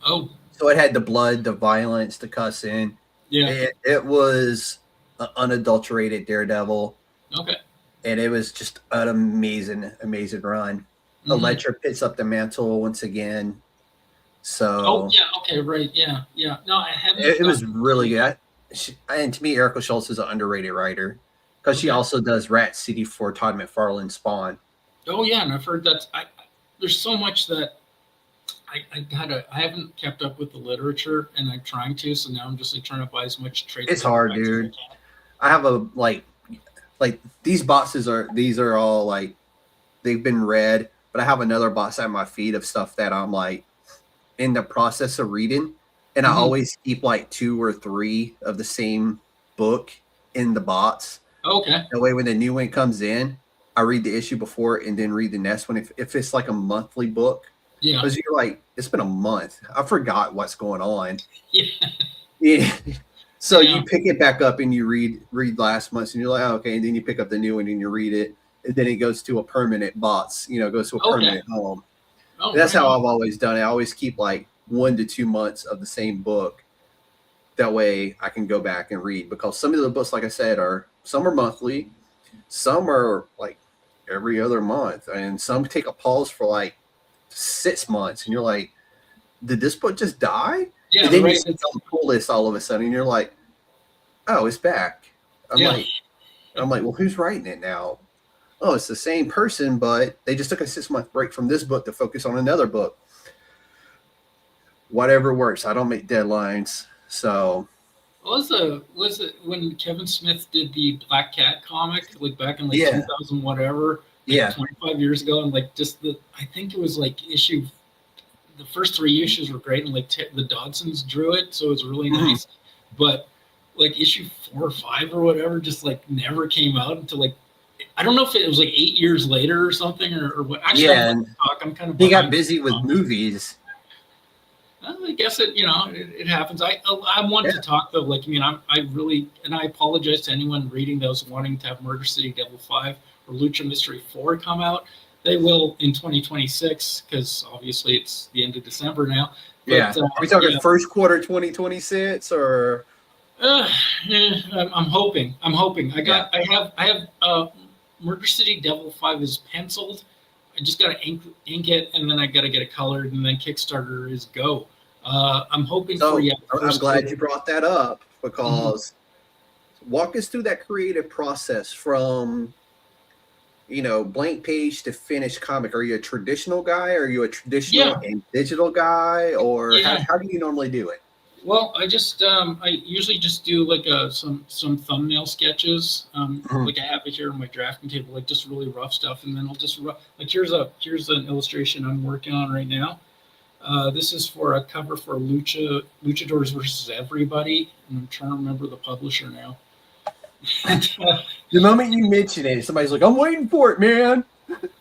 [SPEAKER 4] Oh.
[SPEAKER 3] So it had the blood, the violence, the cussing.
[SPEAKER 4] Yeah.
[SPEAKER 3] It was an unadulterated Daredevil.
[SPEAKER 4] Okay.
[SPEAKER 3] And it was just an amazing, amazing run. Elektra picks up the mantle once again. So.
[SPEAKER 4] Oh, yeah. Okay. Right. Yeah. Yeah. No, I haven't.
[SPEAKER 3] It was really good. And to me, Erica Schultz is an underrated writer because she also does Rat City for Todd McFarlane's Spawn.
[SPEAKER 4] Oh, yeah. And I've heard that. There's so much that I haven't kept up with the literature, and I'm trying to. So now I'm just like trying to buy as much trade.
[SPEAKER 3] It's hard, dude. I have a like these boxes are all like they've been read, but I have another box at my feet of stuff that I'm like in the process of reading, and I always keep like 2 or 3 of the same book in the box.
[SPEAKER 4] Okay.
[SPEAKER 3] That way, when the new one comes in, I read the issue before and then read the next one. If it's like a monthly book. Yeah, because you're like, it's been a month. I forgot what's going on. Yeah. So you pick it back up and you read last month's, and you're like, oh, okay. And then you pick up the new one and you read it, and then it goes to a permanent box. Goes to a permanent home. Oh, that's how I've always done it. I always keep like 1 to 2 months of the same book. That way I can go back and read, because some of the books, like I said, some are monthly, some are like every other month, and some take a pause for like 6 months, and you're like, did this book just die? Yeah, and then you see it on the pull list all of a sudden, and you're like, oh, it's back. I'm like, well, who's writing it now? Oh, it's the same person, but they just took a 6-month break from this book to focus on another book. Whatever works. I don't make deadlines, so.
[SPEAKER 4] Was it when Kevin Smith did the Black Cat comic, like back in 2000 whatever? 25 years ago, and like just I think it was like the first 3 issues were great, and like the Dodsons drew it, so it was really nice. But like issue 4 or 5 or whatever just like never came out until like, I don't know if it was like 8 years later or something, or what. Actually, I'm kind of.
[SPEAKER 3] He got busy with movies.
[SPEAKER 4] I guess it happens. I want to talk though. Like, I mean, I really, and I apologize to anyone reading those wanting to have Murder City Devil 5 or Lucha Mystery 4 come out. They will in 2026, because obviously it's the end of December now. But,
[SPEAKER 3] are we talking first quarter 2026 or?
[SPEAKER 4] I'm hoping. I have Murder City Devil 5 is penciled. I just got to ink it, and then I got to get it colored, and then Kickstarter is go. I'm hoping
[SPEAKER 3] So
[SPEAKER 4] for
[SPEAKER 3] I'm glad you brought that up, because walk us through that creative process from, blank page to finished comic. Are you a traditional guy? Are you a traditional and digital guy? Or how do you normally do it?
[SPEAKER 4] Well, I usually just do like some thumbnail sketches. Like I have it here on my drafting table, like just really rough stuff, and then I'll just like here's an illustration I'm working on right now. This is for a cover for Luchadors versus Everybody, and I'm trying to remember the publisher now.
[SPEAKER 3] The moment you mention it, somebody's like, "I'm waiting for it, man."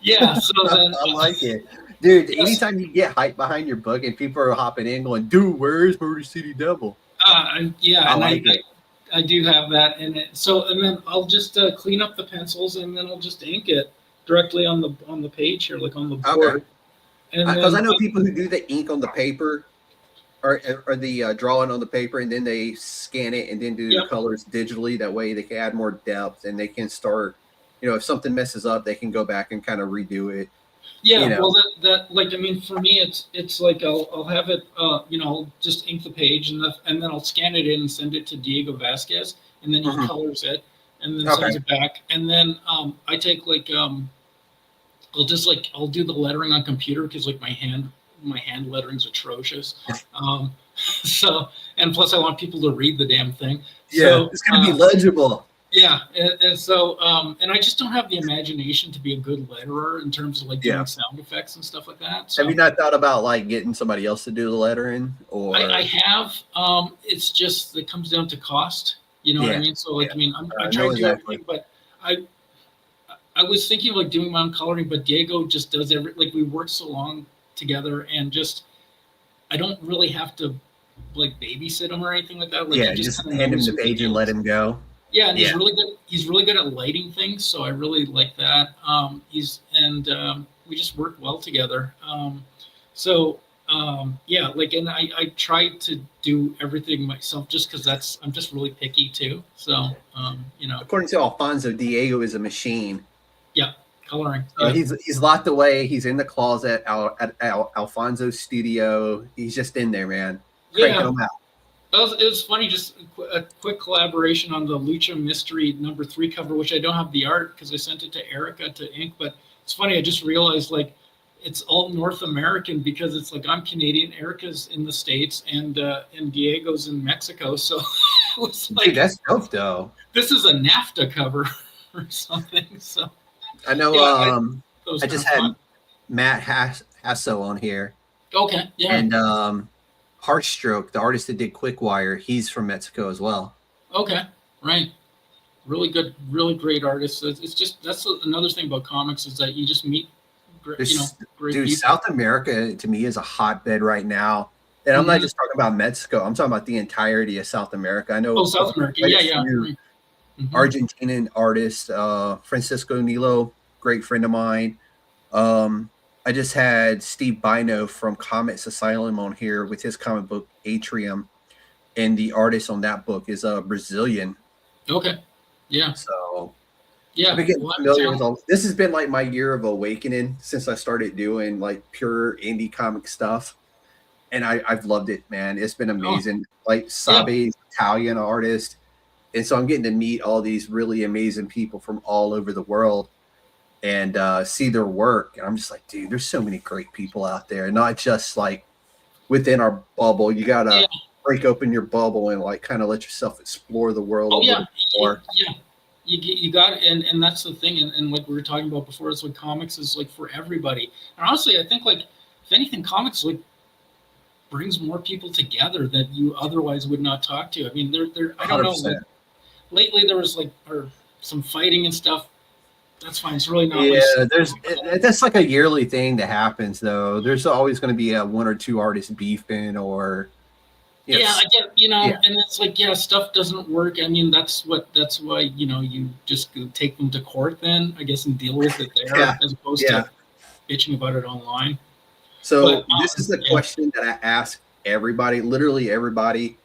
[SPEAKER 4] Yeah, so then
[SPEAKER 3] I like it, dude. Anytime you get hype behind your book and people are hopping in, going, "Dude, where's Murder City Devil?"
[SPEAKER 4] I do have that in it. So, and then I'll just clean up the pencils, and then I'll just ink it directly on the page here, like on the board.
[SPEAKER 3] Okay. Because I know people who do the ink on the paper, or the drawing on the paper, and then they scan it and then do the colors digitally. That way they can add more depth, and they can start, if something messes up, they can go back and kind of redo it.
[SPEAKER 4] Yeah, well, for me, it's like I'll have it, I'll just ink the page, and then I'll scan it in and send it to Diego Vasquez, and then he colors it, and then sends it back, and then I take I'll do the lettering on computer, because like my hand lettering's atrocious. So, and plus I want people to read the damn thing.
[SPEAKER 3] Yeah, so, it's gonna be legible.
[SPEAKER 4] Yeah, and so and I just don't have the imagination to be a good letterer in terms of like doing sound effects and stuff like that. So,
[SPEAKER 3] have you not thought about like getting somebody else to do the lettering? Or
[SPEAKER 4] I have. It's just it comes down to cost. You know what I mean? So like I try to do everything, but I was thinking of like doing my own coloring, but Diego just does we work so long together, and just I don't really have to like babysit him or anything like that. Like,
[SPEAKER 3] just hand him the page and let him go.
[SPEAKER 4] Yeah, and he's really good. He's really good at lighting things, so I really like that. We just work well together. And I try to do everything myself, just because I'm just really picky too. So
[SPEAKER 3] according to Alfonso, Diego is a machine.
[SPEAKER 4] Yeah, coloring.
[SPEAKER 3] He's locked away. He's in the closet at Alfonso's studio. He's just in there, man. Cranking them out.
[SPEAKER 4] It was funny, just a quick collaboration on the Lucha Mystery #3 cover, which I don't have the art because I sent it to Erica to ink. But it's funny, I just realized like it's all North American, because it's like I'm Canadian, Erica's in the States, and Diego's in Mexico. So it was like,
[SPEAKER 3] dude, that's dope though.
[SPEAKER 4] This is a NAFTA cover or something. So
[SPEAKER 3] I know. I just had Matt Hasso on here.
[SPEAKER 4] Okay. Yeah.
[SPEAKER 3] And Heartstroke, the artist that did Quickwire, he's from Mexico as well.
[SPEAKER 4] Okay, right. Really good, really great artists. It's just that's another thing about comics, is that you just meet, great
[SPEAKER 3] dude,
[SPEAKER 4] people.
[SPEAKER 3] South America to me is a hotbed right now, and I'm not just talking about Mexico. I'm talking about the entirety of South America. I know.
[SPEAKER 4] Oh, South America, yeah.
[SPEAKER 3] Argentinian artist Francisco Nilo, great friend of mine. I just had Steve Bino from Comics Asylum on here with his comic book Atrium, and the artist on that book is a Brazilian.
[SPEAKER 4] Okay, yeah.
[SPEAKER 3] So
[SPEAKER 4] yeah,
[SPEAKER 3] I've been getting familiar with all. This has been like my year of awakening since I started doing like pure indie comic stuff, and I've loved it, man. It's been amazing. Like Sabe's Italian artist, and so I'm getting to meet all these really amazing people from all over the world, and see their work. And I'm just like, dude, there's so many great people out there, not just like within our bubble. You got to break open your bubble and like kind of let yourself explore the world a little bit more.
[SPEAKER 4] Yeah. You got it. And that's the thing. And like we were talking about before, it's like comics is like for everybody. And honestly, I think like, if anything, comics like brings more people together that you otherwise would not talk to. I mean, I don't 100%. Know. Like, lately there was like some fighting and stuff. That's fine. It's really not.
[SPEAKER 3] Yeah, that's like a yearly thing that happens, though. There's always going to be one or two artists beefing, or
[SPEAKER 4] I get, and it's like, stuff doesn't work. I mean, that's why you just take them to court then, I guess, and deal with it there, as opposed to bitching about it online.
[SPEAKER 3] So this is the question that I ask everybody, literally everybody,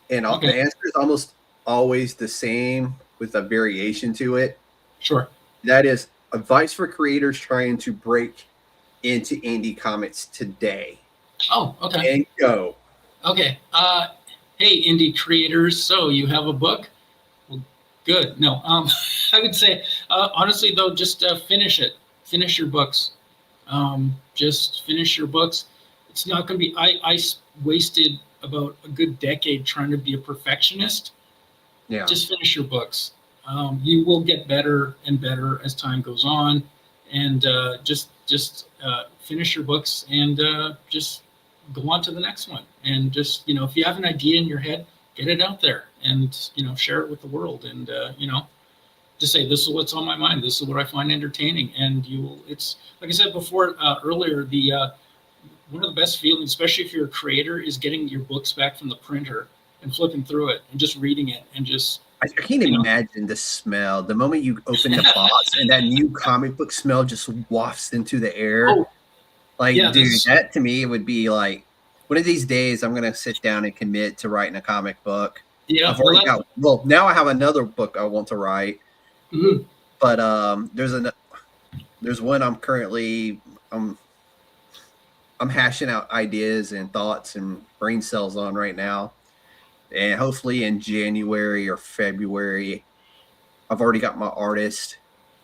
[SPEAKER 3] and the answer is almost always the same with a variation to it.
[SPEAKER 4] Sure.
[SPEAKER 3] That is advice for creators trying to break into indie comics today.
[SPEAKER 4] Oh, okay.
[SPEAKER 3] And go.
[SPEAKER 4] Okay. Hey, indie creators. So you have a book? Well, good. No. I would say, honestly, though, just finish it. Finish your books. Just finish your books. It's not going to be. I wasted about a good decade trying to be a perfectionist.
[SPEAKER 3] Yeah.
[SPEAKER 4] Just finish your books. You will get better and better as time goes on, and just finish your books and just go on to the next one. And just, if you have an idea in your head, get it out there and share it with the world. And just say, this is what's on my mind. This is what I find entertaining. And it's like I said before earlier, the one of the best feelings, especially if you're a creator, is getting your books back from the printer and flipping through it and just reading it and just.
[SPEAKER 3] I can't imagine the smell. The moment you open the box and that new comic book smell just wafts into the air.
[SPEAKER 4] Oh, yeah,
[SPEAKER 3] dude, that to me would be like, one of these days I'm going to sit down and commit to writing a comic book.
[SPEAKER 4] Yeah.
[SPEAKER 3] Now I have another book I want to write.
[SPEAKER 4] Mm-hmm.
[SPEAKER 3] But there's one I'm currently I'm hashing out ideas and thoughts and brain cells on right now. And hopefully in January or February, I've already got my artist,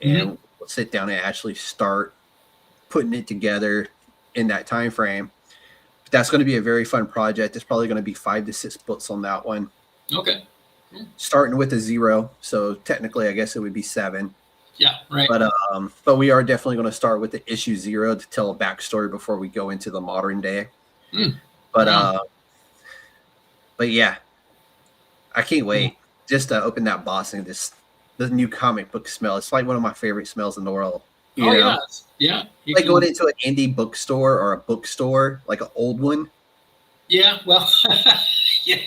[SPEAKER 3] and we'll sit down and actually start putting it together in that time frame. But that's going to be a very fun project. It's probably going to be 5 to 6 books on that one.
[SPEAKER 4] Okay.
[SPEAKER 3] Starting with a 0, so technically, I guess it would be 7.
[SPEAKER 4] Yeah, right.
[SPEAKER 3] But we are definitely going to start with the issue 0 to tell a backstory before we go into the modern day. But yeah. I can't wait just to open that box and the new comic book smell. It's like one of my favorite smells in the world. You know?
[SPEAKER 4] Yeah.
[SPEAKER 3] Like going into an indie bookstore or a bookstore, like an old one.
[SPEAKER 4] Yeah, well, yeah,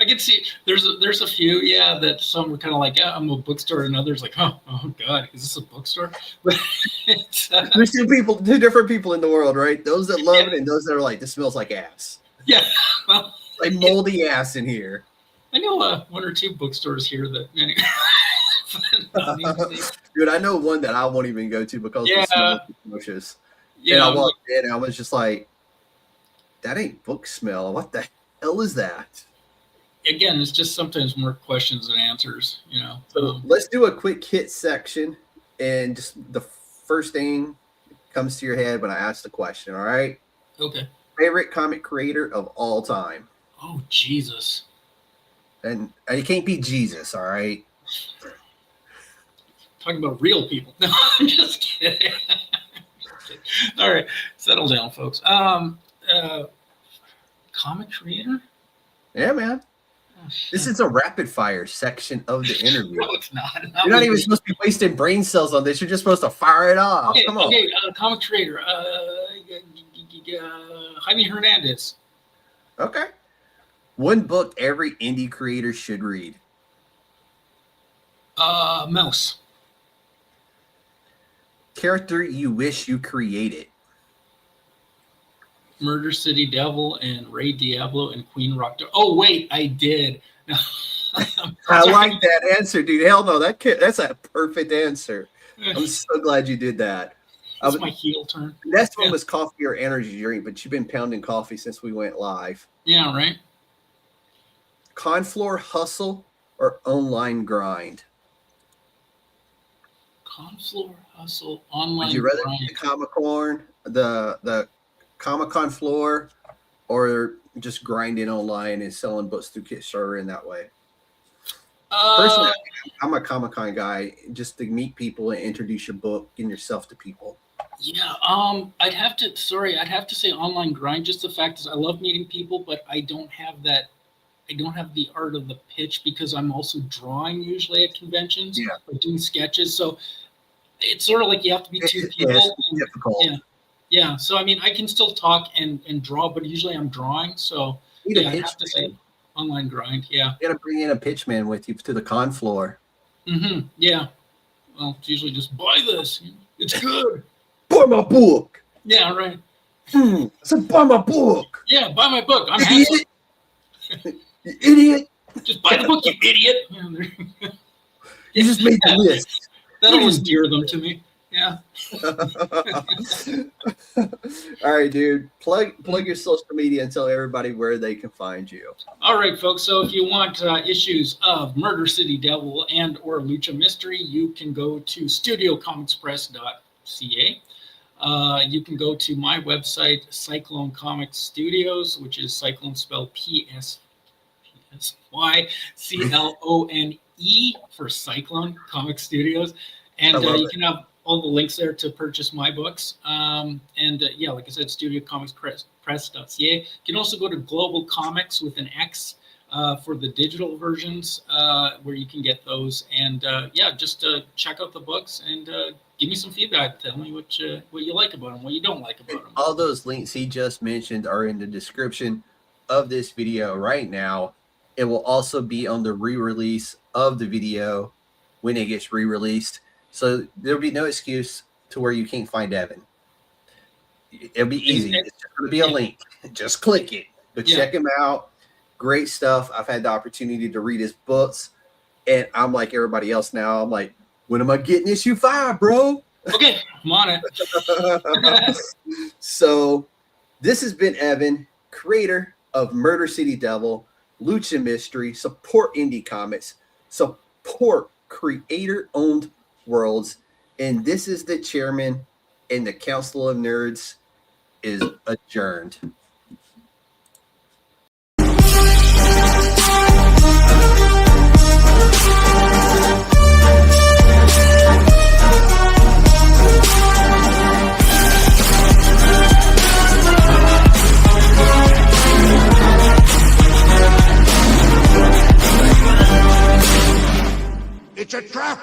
[SPEAKER 4] I can see there's a few, that some are kind of like, I'm a bookstore, and others like, oh God, is this a bookstore? But
[SPEAKER 3] there's two different people in the world, right? Those that love it and those that are like, this smells like ass.
[SPEAKER 4] Yeah, well,
[SPEAKER 3] like moldy ass in here.
[SPEAKER 4] I know one or two bookstores here that.
[SPEAKER 3] Dude, I know one that I won't even go to because the smell is atrocious. Yeah, and I walked in and I was just like, that ain't book smell. What the hell is that?
[SPEAKER 4] Again, it's just sometimes more questions than answers,
[SPEAKER 3] So let's do a quick hit section, and just the first thing comes to your head when I ask the question, all right?
[SPEAKER 4] Okay.
[SPEAKER 3] Favorite comic creator of all time?
[SPEAKER 4] Oh, Jesus.
[SPEAKER 3] And it can't be Jesus, all right?
[SPEAKER 4] Talking about real people. No, I'm just kidding. All right, settle down, folks. Comic creator?
[SPEAKER 3] Yeah, man. Oh, this is a rapid fire section of the interview.
[SPEAKER 4] No, it's not.
[SPEAKER 3] You're not even supposed to be wasting brain cells on this. You're just supposed to fire it off.
[SPEAKER 4] Okay,
[SPEAKER 3] Come on.
[SPEAKER 4] Okay, comic creator. Jaime Hernandez.
[SPEAKER 3] Okay. One book every indie creator should read.
[SPEAKER 4] Mouse.
[SPEAKER 3] Character you wish you created.
[SPEAKER 4] Murder City Devil and Ray Diablo and Queen Rock. Oh wait, I did.
[SPEAKER 3] I like that answer, dude. Hell no, that's a perfect answer. I'm so glad you did that.
[SPEAKER 4] It's my heel turn.
[SPEAKER 3] Next one was coffee or energy drink, but you've been pounding coffee since we went live.
[SPEAKER 4] Yeah, right.
[SPEAKER 3] Confloor hustle or online grind?
[SPEAKER 4] Confloor hustle, online.
[SPEAKER 3] Would you rather
[SPEAKER 4] grind.
[SPEAKER 3] the Comic-Con, the Comic-Con floor, or just grinding online and selling books through Kickstarter in that way? Personally, I'm a Comic-Con guy, just to meet people and introduce your book and yourself to people.
[SPEAKER 4] Yeah, I'd have to say online grind. Just the fact is, I love meeting people, but I don't have that. I don't have the art of the pitch because I'm also drawing usually at conventions, or doing sketches. So it's sort of like you have to be two people.
[SPEAKER 3] It's difficult.
[SPEAKER 4] Yeah. So I mean, I can still talk and draw, but usually I'm drawing. So I have to say online grind. Yeah.
[SPEAKER 3] You got to bring in a pitch man with you to the con floor.
[SPEAKER 4] Mm-hmm. Yeah. Well, it's usually just buy this. It's good.
[SPEAKER 3] Buy my book.
[SPEAKER 4] Yeah. Right.
[SPEAKER 3] I said buy my book.
[SPEAKER 4] Yeah. Buy my book. I'm handsome.
[SPEAKER 3] You idiot.
[SPEAKER 4] Just buy the book, you idiot.
[SPEAKER 3] You just made the list.
[SPEAKER 4] That'll endear them to me. Yeah.
[SPEAKER 3] All right, dude. Plug your social media and tell everybody where they can find you.
[SPEAKER 4] All right, folks. So if you want issues of Murder City Devil and or Lucha Mystery, you can go to studiocomixpress.ca. You can go to my website, Cyclone Comics Studios, which is Cyclone spelled P-S-Y-C-L-O-N-E for Cyclone Comics Studios. And you can have all the links there to purchase my books. Like I said, studiocomixpress.ca. You can also go to Global Comics with an X for the digital versions where you can get those. And just check out the books and give me some feedback. Tell me what you like about them, what you don't like about them.
[SPEAKER 3] All those links he just mentioned are in the description of this video right now. It will also be on the re-release of the video when it gets re-released. So there'll be no excuse to where you can't find Evan. It'll be easy. It's just going to be a link. Just click it. But check him out. Great stuff. I've had the opportunity to read his books. And I'm like everybody else now. I'm like, when am I getting issue 5, bro?
[SPEAKER 4] Okay, I'm on it.
[SPEAKER 3] So this has been Evan, creator of Murder City Devil, Lucha Mystery. Support indie comics. Support creator-owned worlds. And this is the chairman, and the Council of Nerds is adjourned.
[SPEAKER 2] It's a trap!